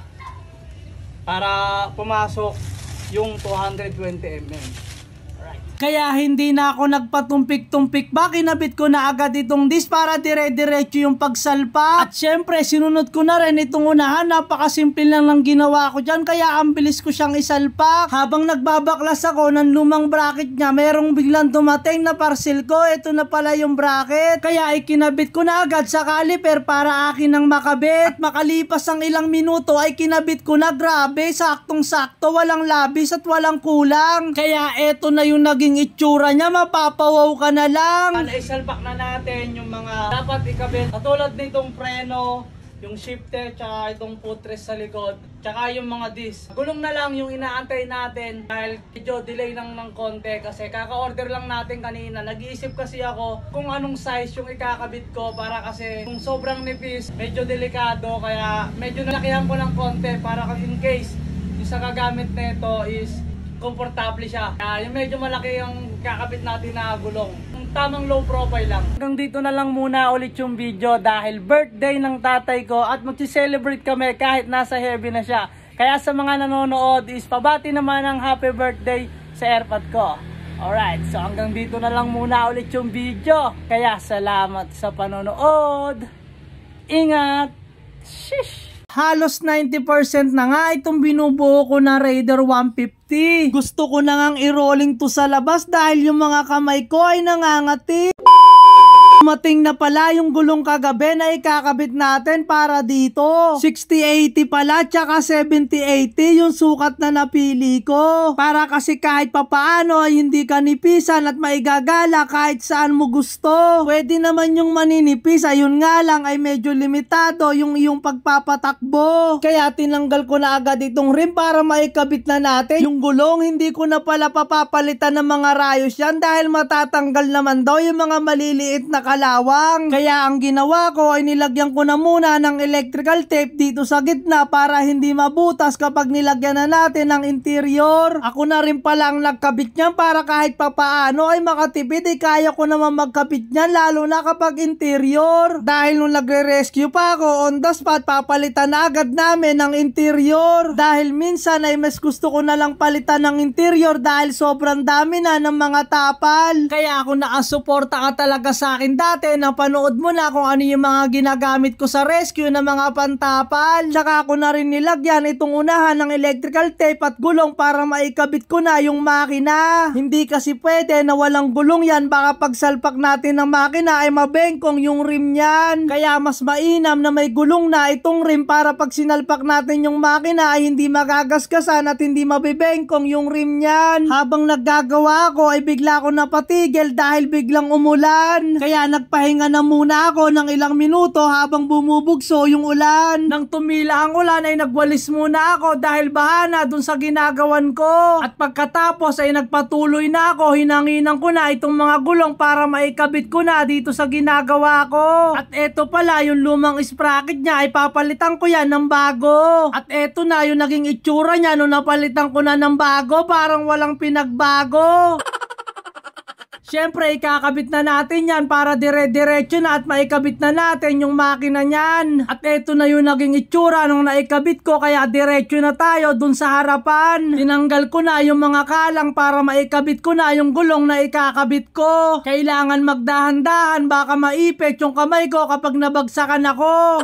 para pumasok yung 220mm. Kaya hindi na ako nagpatumpik-tumpik pa, kinabit ko na agad itong disc para dire-diretso yung pagsalpak. At syempre, sinunod ko na rin itong unahan, napakasimple lang ng ginawa ko dyan, kaya ang bilis ko siyang isalpak. Habang nagbabaklas ako ng lumang bracket niya, merong biglang dumating na parcel ko, ito na pala yung bracket. Kaya ikinabit ko na agad sa caliper para akin ang makabit. At makalipas ang ilang minuto ay kinabit ko na, grabe, saktong-sakto, walang labis at walang kulang. Kaya eto na yung naging itsura niya, mapapawaw ka na lang. Isalpak na natin yung mga dapat ikabit. Katulad nitong preno, yung shifter, tsaka itong footrest sa likod, tsaka yung mga disc. Gulong na lang yung inaantay natin dahil medyo delay lang ng konti kasi kaka-order lang natin kanina. Nag-iisip kasi ako kung anong size yung ikakabit ko para kasi kung sobrang nipis, medyo delikado kaya medyo nalakihan ko ng konti para in case yung sa gagamit nito is komportable siya. Yung medyo malaki yung kakabit natin na gulong. Yung tamang low profile lang. Hanggang dito na lang muna ulit yung video dahil birthday ng tatay ko at magsi-celebrate kami kahit nasa heavy na siya. Kaya sa mga nanonood is pabati naman ng happy birthday sa AirPod ko. Alright, so hanggang dito na lang muna ulit yung video. Kaya salamat sa panonood. Ingat! Shish! Halos 90% na nga itong binubuo ko na Raider 150. Gusto ko na ngang i-rolling to sa labas dahil yung mga kamay ko ay nangangati. Dumating na pala yung gulong kagabi na ikakabit natin para dito. 60-80 pala tsaka 70-80 yung sukat na napili ko. Para kasi kahit papaano ay hindi ka nipisan at maigagala kahit saan mo gusto. Pwede naman yung maninipis, ayun nga lang ay medyo limitado yung iyong pagpapatakbo. Kaya tinanggal ko na agad itong rim para maikabit na natin. Yung gulong hindi ko na pala papapalitan ng mga rayos yan dahil matatanggal naman daw yung mga maliliit na kalawang. Kaya ang ginawa ko ay nilagyan ko na muna ng electrical tape dito sa gitna para hindi mabutas kapag nilagyan na natin ng interior. Ako na rin pala ang nagkabit niyan para kahit papaano ay makatipid ay kaya ko naman magkabit niyan lalo na kapag interior. Dahil nung nagre-rescue pa ako on the spot papalitan na agad namin ng interior. Dahil minsan ay mas gusto ko na lang palitan ng interior dahil sobrang dami na ng mga tapal. Kaya ako nakasuporta ka talaga sa akin dati, napanood mo na kung ano yung mga ginagamit ko sa rescue na mga pantapal. Tsaka ako na rin nilagyan itong unahan ng electrical tape at gulong para maikabit ko na yung makina. Hindi kasi pwede na walang gulong yan, baka pagsalpak natin ng makina ay mabengkong yung rim niyan. Kaya mas mainam na may gulong na itong rim para pag sinalpak natin yung makina ay hindi magagasgasan at hindi mabibengkong yung rim niyan. Habang naggagawa ako ay bigla ko napatigil dahil biglang umulan. Kaya nagpahinga na muna ako ng ilang minuto habang bumubugso yung ulan. Nang tumila ang ulan ay nagwalis muna ako dahil bahana dun sa ginagawan ko. At pagkatapos ay nagpatuloy na ako, hinanginan ko na itong mga gulong para maikabit ko na dito sa ginagawa ko. At eto pala yung lumang sprocket niya ay papalitan ko yan ng bago. At eto na yung naging itsura niya nung napalitan ko na ng bago, parang walang pinagbago. Siyempre, ikakabit na natin yan para dire-diretso na at maikabit na natin yung makina niyan. At eto na yung naging itsura nung naikabit ko kaya diretso na tayo dun sa harapan. Tinanggal ko na yung mga kalang para maikabit ko na yung gulong na ikakabit ko. Kailangan magdahan-dahan baka maipit yung kamay ko kapag nabagsakan ako.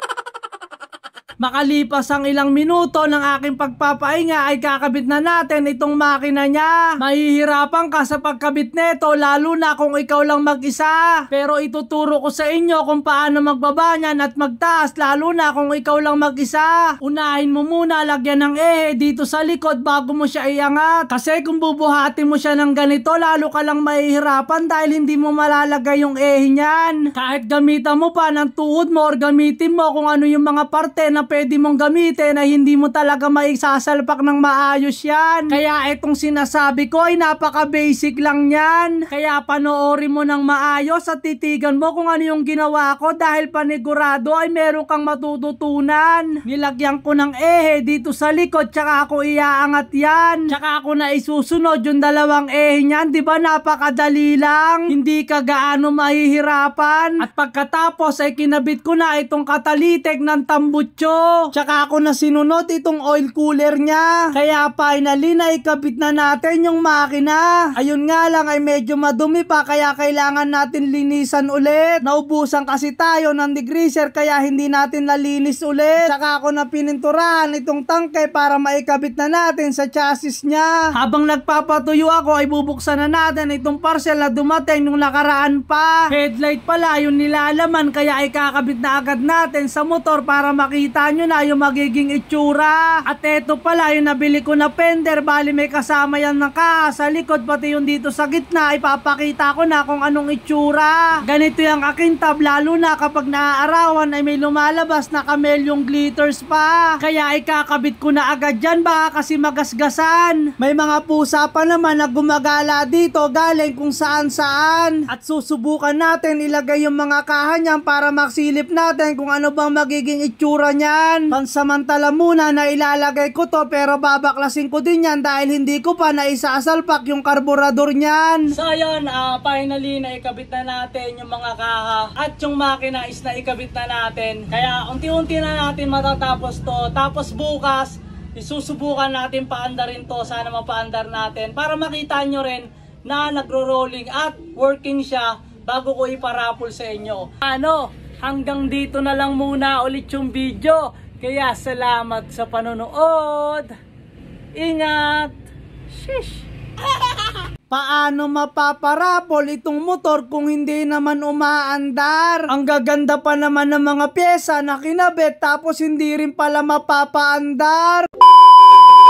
Makalipas ang ilang minuto ng aking pagpapahinga ay kakabit na natin itong makina niya. Mahihirapan ka sa pagkabit nito lalo na kung ikaw lang mag-isa. Pero ituturo ko sa inyo kung paano magbaba niyan at magtaas lalo na kung ikaw lang mag-isa. Unahin mo muna lagyan ng ehe dito sa likod bago mo siya iangat. Kasi kung bubuhatin mo siya ng ganito lalo ka lang mahihirapan dahil hindi mo malalagay yung ehe niyan. Kahit gamitan mo pa ng tuhod mo or gamitin mo kung ano yung mga parte na pwede mong gamitin ay hindi mo talaga maisasalpak ng maayos yan. Kaya itong sinasabi ko ay napaka-basic lang yan. Kaya panoorin mo ng maayos at titigan mo kung ano yung ginawa ko dahil panigurado ay meron kang matututunan. Nilagyan ko ng ehe dito sa likod tsaka ako iaangat yan. Tsaka ako na isusunod yung dalawang ehe niyan. Diba napakadali lang? Hindi ka gaano mahihirapan. At pagkatapos ay kinabit ko na itong katalitik ng tambutso. Tsaka ako na sinunod itong oil cooler niya. Kaya finally na ikabit na natin yung makina. Ayun nga lang ay medyo madumi pa kaya kailangan natin linisan ulit. Naubusan kasi tayo ng degreaser kaya hindi natin nalinis ulit. Tsaka ako na pininturahan itong tangke para maikabit na natin sa chassis niya. Habang nagpapatuyo ako ay bubuksan na natin itong parcel na dumating nung nakaraan pa. Headlight pala yung nilalaman kaya ay kakabit na agad natin sa motor para makita nyo na yung magiging itsura. At eto pala yung nabili ko na fender, bali may kasama yan ng kaha sa likod pati yung dito sa gitna, ipapakita ko na kung anong itsura. Ganito yung aking tab lalo na kapag naaarawan ay may lumalabas na kamelyong glitters pa. Kaya ay kakabit ko na agad dyan baka kasi magasgasan. May mga pusa pa naman na gumagala dito galing kung saan saan. At susubukan natin ilagay yung mga kaha niyan para maksilip natin kung ano bang magiging itsura niyan. Pansamantala muna na ilalagay ko to pero babaklasin ko din yan dahil hindi ko pa naisasalpak yung karburador niyan. So ayun, finally na ikabit na natin yung mga kaha at yung makina is na ikabit na natin. Kaya unti-unti na natin matatapos to. Tapos bukas isusubukan natin paandarin to. Sana mapaandar natin para makita nyo rin na nagro-rolling at working siya bago ko iparapol sa inyo. Ano, hanggang dito na lang muna ulit yung video. Kaya salamat sa panonood. Ingat. Shish. Paano mapaparapol itong motor kung hindi naman umaandar? Ang gaganda pa naman ng mga pyesa na kinabit tapos hindi rin pala mapapaandar.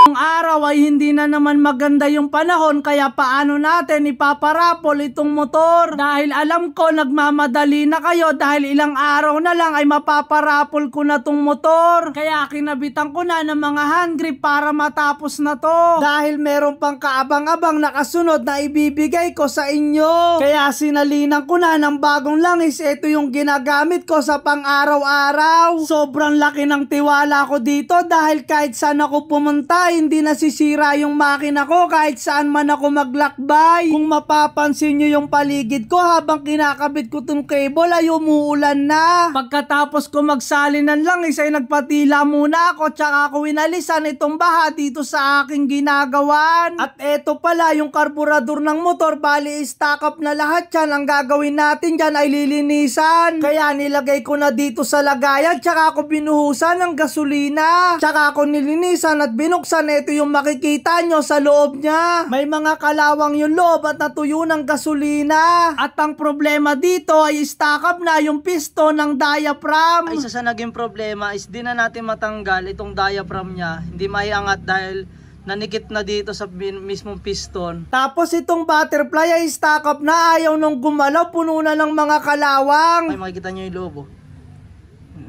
Ang araw ay hindi na naman maganda yung panahon kaya paano natin ipaparapol itong motor? Dahil alam ko nagmamadali na kayo dahil ilang araw na lang ay mapaparapol ko na tong motor. Kaya kinabitan ko na ng mga hand grip para matapos na to. Dahil meron pang kaabang-abang nakasunod na ibibigay ko sa inyo. Kaya sinalinan ko na ng bagong langis. Ito yung ginagamit ko sa pang-araw-araw. Sobrang laki ng tiwala ko dito dahil kahit saan ako pumunta hindi nasisira yung makina ko kahit saan man ako maglakbay. Kung mapapansin nyo yung paligid ko habang kinakabit ko tong cable ay umuulan na. Pagkatapos ko magsalinan lang ay nagpatila muna ako tsaka ako winalisan itong baha dito sa aking ginagawan. At eto pala yung karburador ng motor, bali stock up na lahat yan. Ang gagawin natin dyan ay lilinisan. Kaya nilagay ko na dito sa lagayan tsaka ako binuhusan ng gasolina. Tsaka ako nilinisan at binuksan. Ito yung makikita nyo sa loob niya. May mga kalawang yung loob at natuyo ng gasolina. At ang problema dito ay stock up na yung piston ng diaphragm. Isa sa naging problema is di na natin matanggal itong diaphragm niya. Hindi maiangat dahil nanikit na dito sa mismong piston. Tapos itong butterfly ay stock up na, ayaw nung gumalaw, puno na ng mga kalawang. Ay makikita nyo yung loob oh.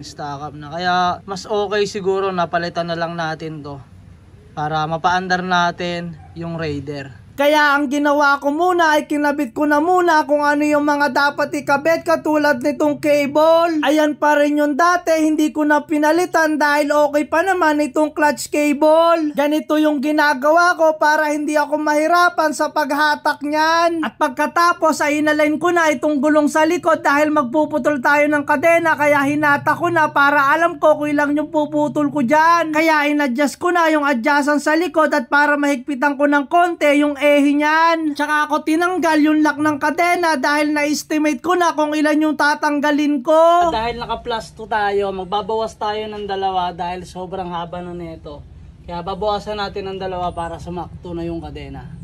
Stock up na. Kaya mas okay siguro napalitan na lang natin to para mapaandar natin yung Raider. Kaya ang ginawa ko muna ay kinabit ko na muna kung ano yung mga dapat ikabit katulad nitong cable. Ayan pa rin yung dati, hindi ko na pinalitan dahil okay pa naman itong clutch cable. Ganito yung ginagawa ko para hindi ako mahirapan sa paghatak niyan. At pagkatapos ay inalign ko na itong gulong sa likod dahil magpuputol tayo ng kadena kaya hinata ko na para alam ko kung ilang yung puputol ko dyan. Kaya inadjust ko na yung adjustan sa likod at para mahigpitan ko ng konti yung ehe niyan. Tsaka ako tinanggal yung lock ng kadena dahil na-estimate ko na kung ilan yung tatanggalin ko. Dahil naka plus 2 tayo, magbabawas tayo ng 2 dahil sobrang haba na nito. Kaya babawasan natin ng 2 para sumakto na yung kadena.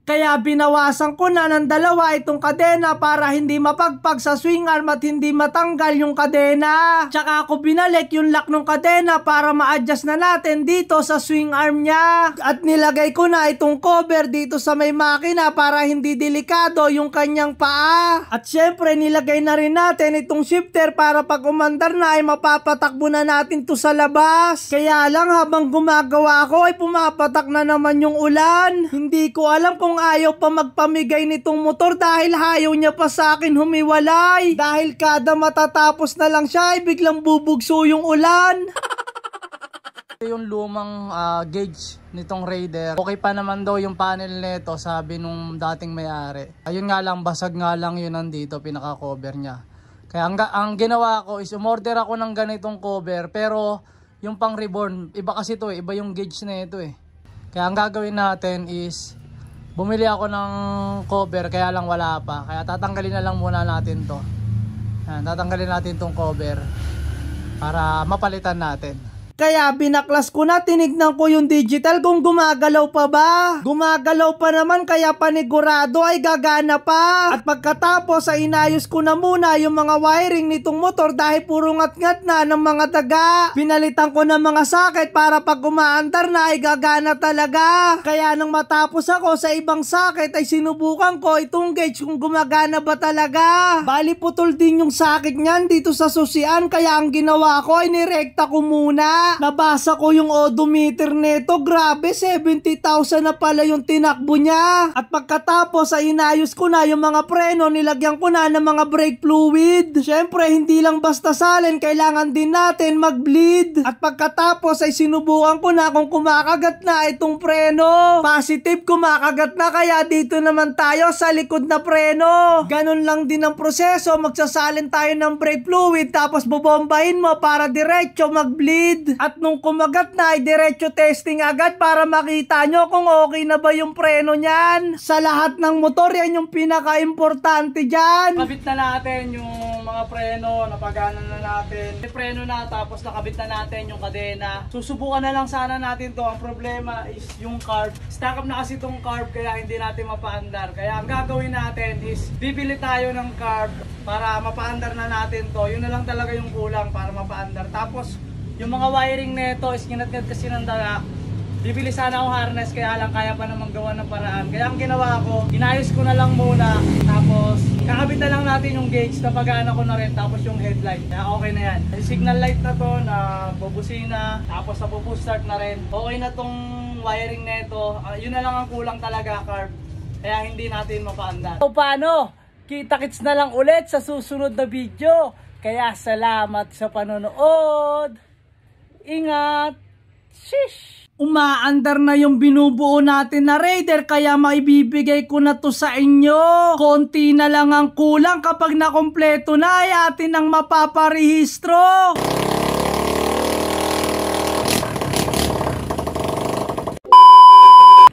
Kaya binawasan ko na ng 2 itong kadena para hindi mapagpag sa swing arm at hindi matanggal yung kadena. Tsaka ako binalik yung lock ng kadena para ma-adjust na natin dito sa swing arm niya. At nilagay ko na itong cover dito sa may makina para hindi delikado yung kanyang paa. At syempre nilagay na rin natin itong shifter para pag umandar na ay mapapatakbo na natin to sa labas. Kaya lang habang gumagawa ko ay pumapatak na naman yung ulan. Hindi ko alam kung ayaw pa magpamigay nitong motor dahil ayaw niya pa sa akin humiwalay. Dahil kada matatapos na lang siya ay biglang bubugso yung ulan. Yung lumang gauge nitong Raider, okay pa naman daw yung panel nito, sabi nung dating may-ari. Ayun nga lang, basag nga lang yun nandito, pinaka-cover niya. Kaya ang ginawa ko is umorder ako ng ganitong cover, pero yung pang reborn, iba kasi to iba yung gauge na ito Kaya ang gagawin natin is bumili ako ng cover, kaya lang wala pa. Kaya tatanggalin na lang muna natin to. Ayan, tatanggalin natin tong cover para mapalitan natin. Kaya binaklas ko na, tinignan ko yung digital kung gumagalaw pa ba. Gumagalaw pa naman, kaya panigurado ay gagana pa. At pagkatapos ay inayos ko na muna yung mga wiring nitong motor dahil puro ngat-ngat na ng mga daga. Pinalitan ko ng mga socket para pag umaandar na ay gagana talaga. Kaya nang matapos ako sa ibang socket ay sinubukan ko itong gauge kung gumagana ba talaga. Bali putol din yung socket niyan dito sa susian, kaya ang ginawa ko ay nirekta ko muna. Nabasa ko yung odometer nito, grabe 70,000 na pala yung tinakbo niya. At pagkatapos ay inayos ko na yung mga preno, nilagyan ko na ng mga brake fluid. Syempre hindi lang basta salin, kailangan din natin mag-bleed. At pagkatapos ay sinubukan ko na kung kumakagat na itong preno. Positive kumakagat na, kaya dito naman tayo sa likod na preno. Ganon lang din ang proseso, magsasalin tayo ng brake fluid tapos bobombahin mo para diretso mag-bleed. At nung kumagat na ay diretso testing agad para makita nyo kung okay na ba yung preno nyan. Sa lahat ng motor yan yung pinaka-importante dyan. Nakabit na natin yung mga preno, napagana na natin. May preno na, tapos nakabit na natin yung kadena. Susubukan na lang sana natin to. Ang problema is yung carb. Stack up na kasi itong carb, kaya hindi natin mapaandar. Kaya ang gagawin natin is bibili tayo ng carb para mapaandar na natin to. Yun na lang talaga yung kulang para mapaandar. Tapos yung mga wiring nito is ginat-gat kasi ng daga. Bibili sana akong harness, kaya lang kaya pa namang gawa ng paraan. Kaya ang ginawa ko, inayos ko na lang muna. Tapos kakabit na lang natin yung gauge, napagana ko na rin. Tapos yung headlight, kaya okay na yan. Yung signal light na to, na bubusina. Tapos na push start na rin. Okay na tong wiring nito. Yun na lang ang kulang talaga, carb. Kaya hindi natin mapaandar. So paano? Kita-kits na lang ulit sa susunod na video. Kaya salamat sa panonood. Ingat! Shish! Umaandar na yung binubuo natin na Raider, kaya maibibigay ko na to sa inyo. Konti na lang ang kulang, kapag nakompleto na ay atin ang mapaparehistro.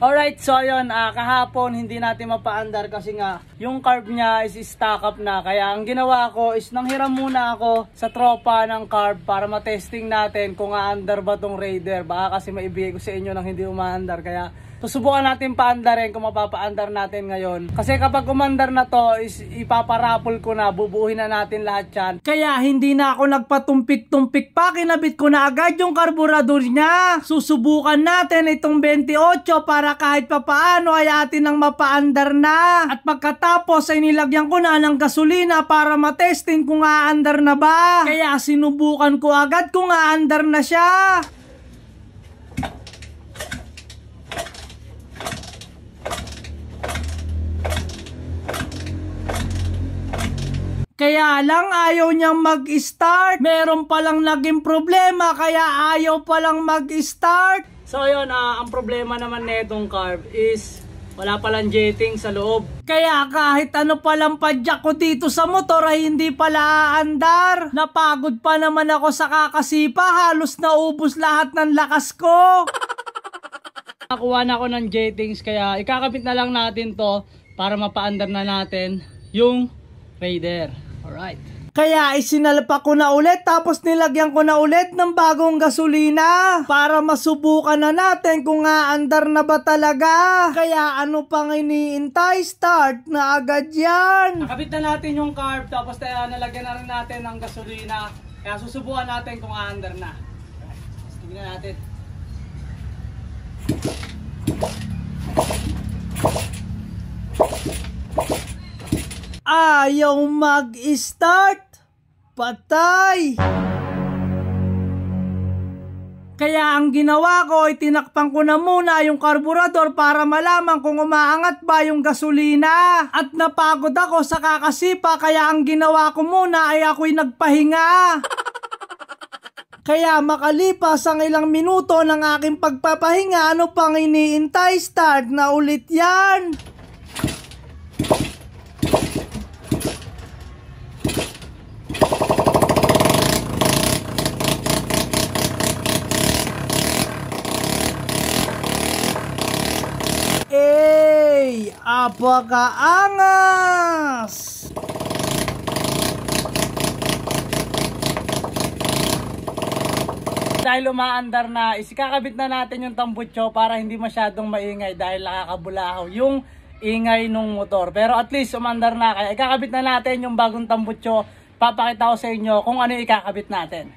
Alright, so yun, kahapon hindi natin mapaandar kasi nga yung carb niya is stock up na. Kaya ang ginawa ko is nanghiram muna ako sa tropa ng carb para matesting natin kung aandar ba tong Raider. Baka kasi maibigay ko sa inyo nang hindi umaandar. Kaya susubukan natin paandarin kung mapapaandar natin ngayon. Kasi kapag umandar na to is ipaparapol ko na, bubuuhin na natin lahat yan. Kaya hindi na ako nagpatumpik-tumpik pa, kinabit ko na agad yung karburador niya. Susubukan natin itong 28 para kahit papaano ay atin ang mapaandar na. At pagkatapos ay nilagyan ko na ng gasolina para matesting kung aandar na ba. Kaya sinubukan ko agad kung aandar na siya. Kaya lang ayaw niyang mag-start. Meron palang naging problema, kaya ayaw palang mag-start. So yun, ang problema naman netong carb is wala palang jetting sa loob. Kaya kahit ano palang padyak ko dito sa motor ay hindi pala aandar. Napagod pa naman ako sa kakasipa, halos naubos lahat ng lakas ko. Nakuha na ako ng jettings kaya ikakabit na lang natin to para mapaandar na natin yung Raider. Alright. Kaya isinalpak ko na ulit tapos nilagyan ko na ulit ng bagong gasolina para masubukan na natin kung aandar na ba talaga. Kaya ano pang iniintay? Start na agad yan. Nakabit na natin yung carb tapos nalagyan na rin natin ng gasolina. Kaya susubukan natin kung aandar na. Alright. Tingnan natin. Ayaw mag-start. Patay. Kaya ang ginawa ko ay tinakpan ko na muna yung karburador para malaman kung umaangat ba yung gasolina. At napagod ako sa kakasipa kaya ang ginawa ko muna ay ako'y nagpahinga. Kaya makalipas ang ilang minuto ng aking pagpapahinga, ano pang iniintay? Start na ulit yan. Apakaangas! Dahil umaandar na, isikakabit na natin yung tambutso para hindi masyadong maingay dahil nakakabulahaw yung ingay ng motor. Pero at least umandar na, kaya ikakabit na natin yung bagong tambutso. Papakita ko sa inyo kung ano yung ikakabit natin.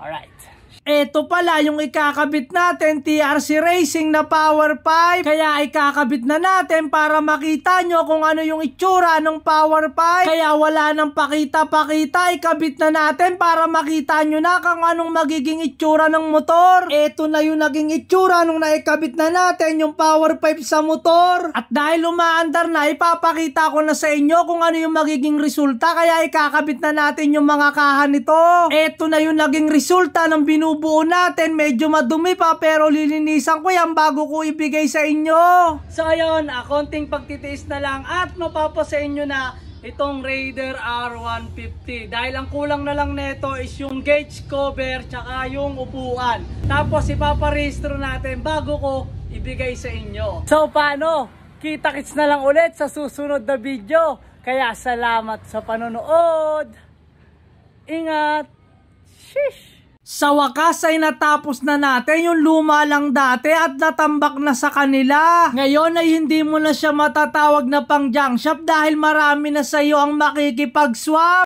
Alright. Ito pala yung ikakabit natin, TRC Racing na power pipe. Kaya ikakabit na natin para makita nyo kung ano yung itsura ng power pipe. Kaya wala nang pakita-pakita, ikabit na natin para makita nyo na kung anong magiging itsura ng motor. Ito na yung naging itsura nung naikabit na natin yung power pipe sa motor. At dahil umaandar na, ipapakita ko na sa inyo kung ano yung magiging resulta. Kaya ikakabit na natin yung mga kaha nito. Ito na yung naging resulta ng binubuo natin. Medyo madumi pa pero lilinisan ko yan bago ko ibigay sa inyo. So ayun, konting pagtitiis na lang at mapapa sa inyo na itong Raider R150. Dahil ang kulang na lang neto is yung gauge cover tsaka yung upuan. Tapos ipaparehistro natin bago ko ibigay sa inyo. So paano? Kita-kits na lang ulit sa susunod na video. Kaya salamat sa panonood. Ingat. Sheesh. Sa wakas ay natapos na natin yung luma lang dati at natambak na sa kanila. Ngayon ay hindi mo na siya matatawag na pang junk shop dahil marami na sa iyo ang makikipag-swap.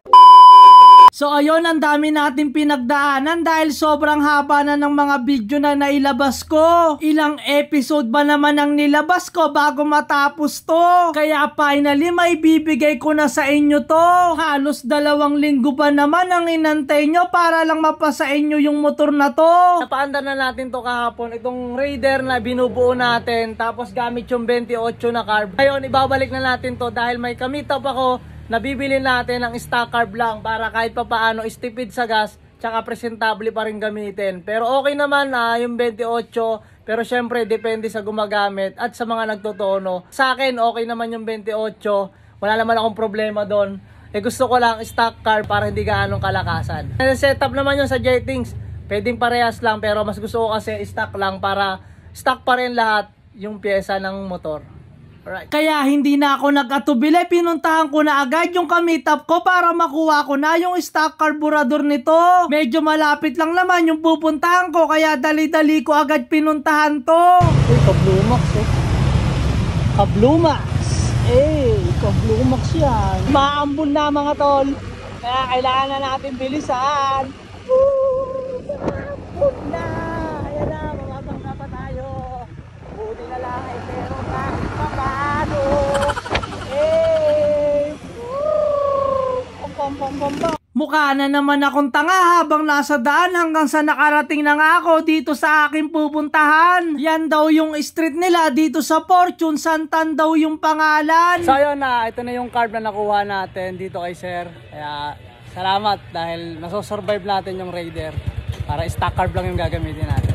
So ayun, ang dami natin pinagdaanan dahil sobrang haba na ng mga video na nailabas ko. Ilang episode ba naman ang nilabas ko bago matapos to? Kaya finally may bibigay ko na sa inyo to. Halos 2 linggo pa naman ang inantay nyo para lang mapasa inyo yung motor na to. Napaandar na natin to kahapon, itong Raider na binubuo natin, tapos gamit yung 28 na carb. Ngayon ibabalik na natin to dahil may kamitap ako. Nabibili natin ng stock carb lang para kahit pa paano istipid sa gas tsaka presentable pa rin gamitin. Pero okay naman na yung 28, pero syempre depende sa gumagamit at sa mga nagtotono. Sa akin okay naman yung 28, wala naman akong problema doon. Gusto ko lang stock carb para hindi gaanong kalakasan. Setup naman yung sa jettings, pwedeng parehas lang pero mas gusto ko kasi stock lang para stock pa rin lahat yung pyesa ng motor. Alright. Kaya hindi na ako nag-atubili, pinuntahan ko na agad yung kamitap ko para makuha ko na yung stock carburetor nito. Medyo malapit lang naman yung pupuntahan ko kaya dali-dali ko agad pinuntahan to. Kablumax eh. Kablumax. Kablumax yan. Maambun na mga tol. Kaya kailangan na natin bilisan. Maambun na. Ayan na, mababang na pa tayo. Buti na lang ay meron kahit papaano. Mukha na naman akong tanga habang nasa daan hanggang sa nakarating na nga ako dito sa aking pupuntahan. Yan daw yung street nila dito sa Fortune, Santan daw yung pangalan. So ayun na, ito na yung carb na nakuha natin dito kay Sir. Kaya salamat dahil nasosurvive natin yung Raider. Para stock carb lang yung gagamitin natin.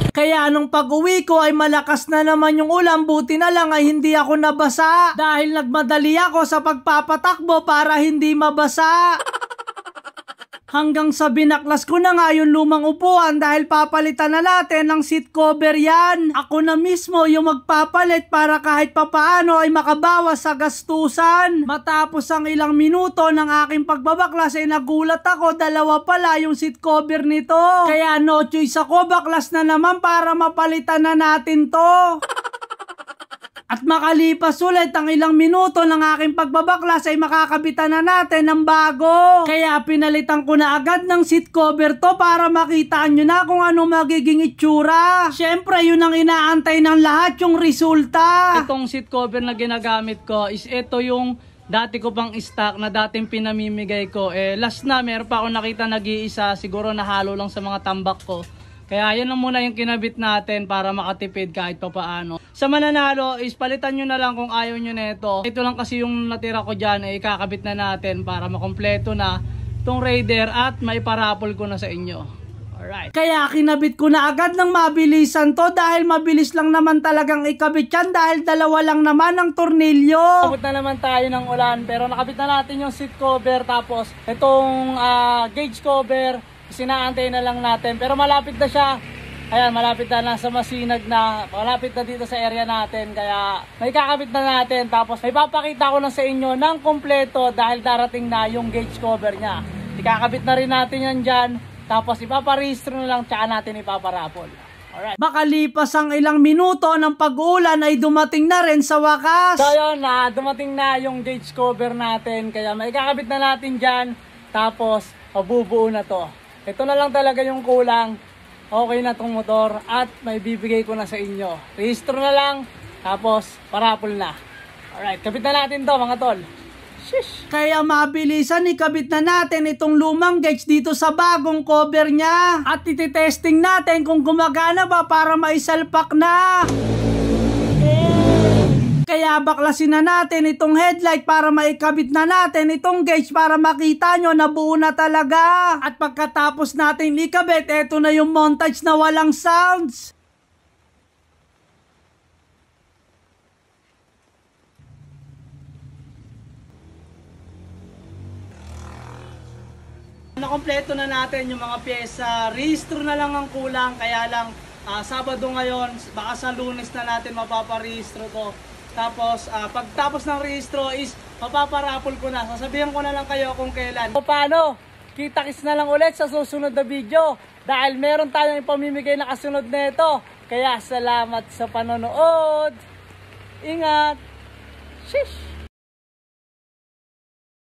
Kaya nung pag-uwi ko ay malakas na naman yung ulan, buti na lang ay hindi ako nabasa dahil nagmadali ako sa pagpapatakbo para hindi mabasa. Hanggang sa binaklas ko na nga yung lumang upuan dahil papalitan na natin ng seat cover yan. Ako na mismo yung magpapalit para kahit papaano ay makabawas sa gastusan. Matapos ang ilang minuto ng aking pagbabaklas ay nagulat ako, dalawa pala yung seat cover nito. Kaya no choice ako, baklas na naman para mapalitan na natin to. At makalipas ulit ang ilang minuto ng aking pagbabaklas ay makakabitan na natin ng bago. Kaya pinalitan ko na agad ng seat cover to para makitaan nyo na kung ano magiging itsura. Syempre yun ang inaantay ng lahat, yung resulta. Itong seat cover na ginagamit ko is ito yung dati ko pang stock na dating pinamimigay ko. Last na meron pa ako nakita nag-iisa, siguro nahalo lang sa mga tambak ko. Kaya yan lang muna yung kinabit natin para makatipid kahit papaano. Sa mananalo is palitan nyo na lang kung ayaw nyo neto. Ito lang kasi yung natira ko dyan ay kakabit na natin para makompleto na itong Raider at may parapol ko na sa inyo. Alright. Kaya kinabit ko na agad ng mabilisan to dahil mabilis lang naman talagang ikabit yan dahil dalawa lang naman ang tornilyo. Abot na naman tayo ng ulan pero nakabit na natin yung seat cover tapos itong gauge cover. Sinaantay na lang natin pero malapit na siya. Ayan, malapit na, nasa Masinag na, malapit na dito sa area natin, kaya may kakabit na natin. Tapos may papakita ko na sa inyo ng kompleto dahil darating na yung gauge cover nya. Ikakabit na rin natin yan dyan, tapos ipaparehistro na lang tsaka natin ipaparapol. Alright. Makalipas ang ilang minuto ng pag-uulan ay dumating na rin sa wakas. So yun na, dumating na yung gauge cover natin, kaya may kakabit na natin dyan, tapos mabubuo na to. Ito na lang talaga yung kulang. Okay na tong motor at may bibigay ko na sa inyo. Rehistro na lang, tapos parapol na. Alright, kabit na natin to mga tol. Shish. Kaya mabilisan ikabit na natin itong lumang gauge dito sa bagong cover niya. At ititesting natin kung gumagana ba para maisalpak na. Kaya baklasin na natin itong headlight para maikabit na natin itong gauge para makita nyo na buo na talaga. At pagkatapos natin ikabit, eto na yung montage na walang sounds. Nakompleto na natin yung mga pyesa. Rehistro na lang ang kulang, kaya lang Sabado ngayon, baka sa Lunes na natin mapaparehistro to. Tapos, pagtapos ng rehistro is mapaparapol ko na. Sasabihan ko na lang kayo kung kailan. O paano? Kita-kits na lang ulit sa susunod na video. Dahil meron tayong ipamimigay na kasunod na ito. Kaya salamat sa panonood. Ingat! Shish!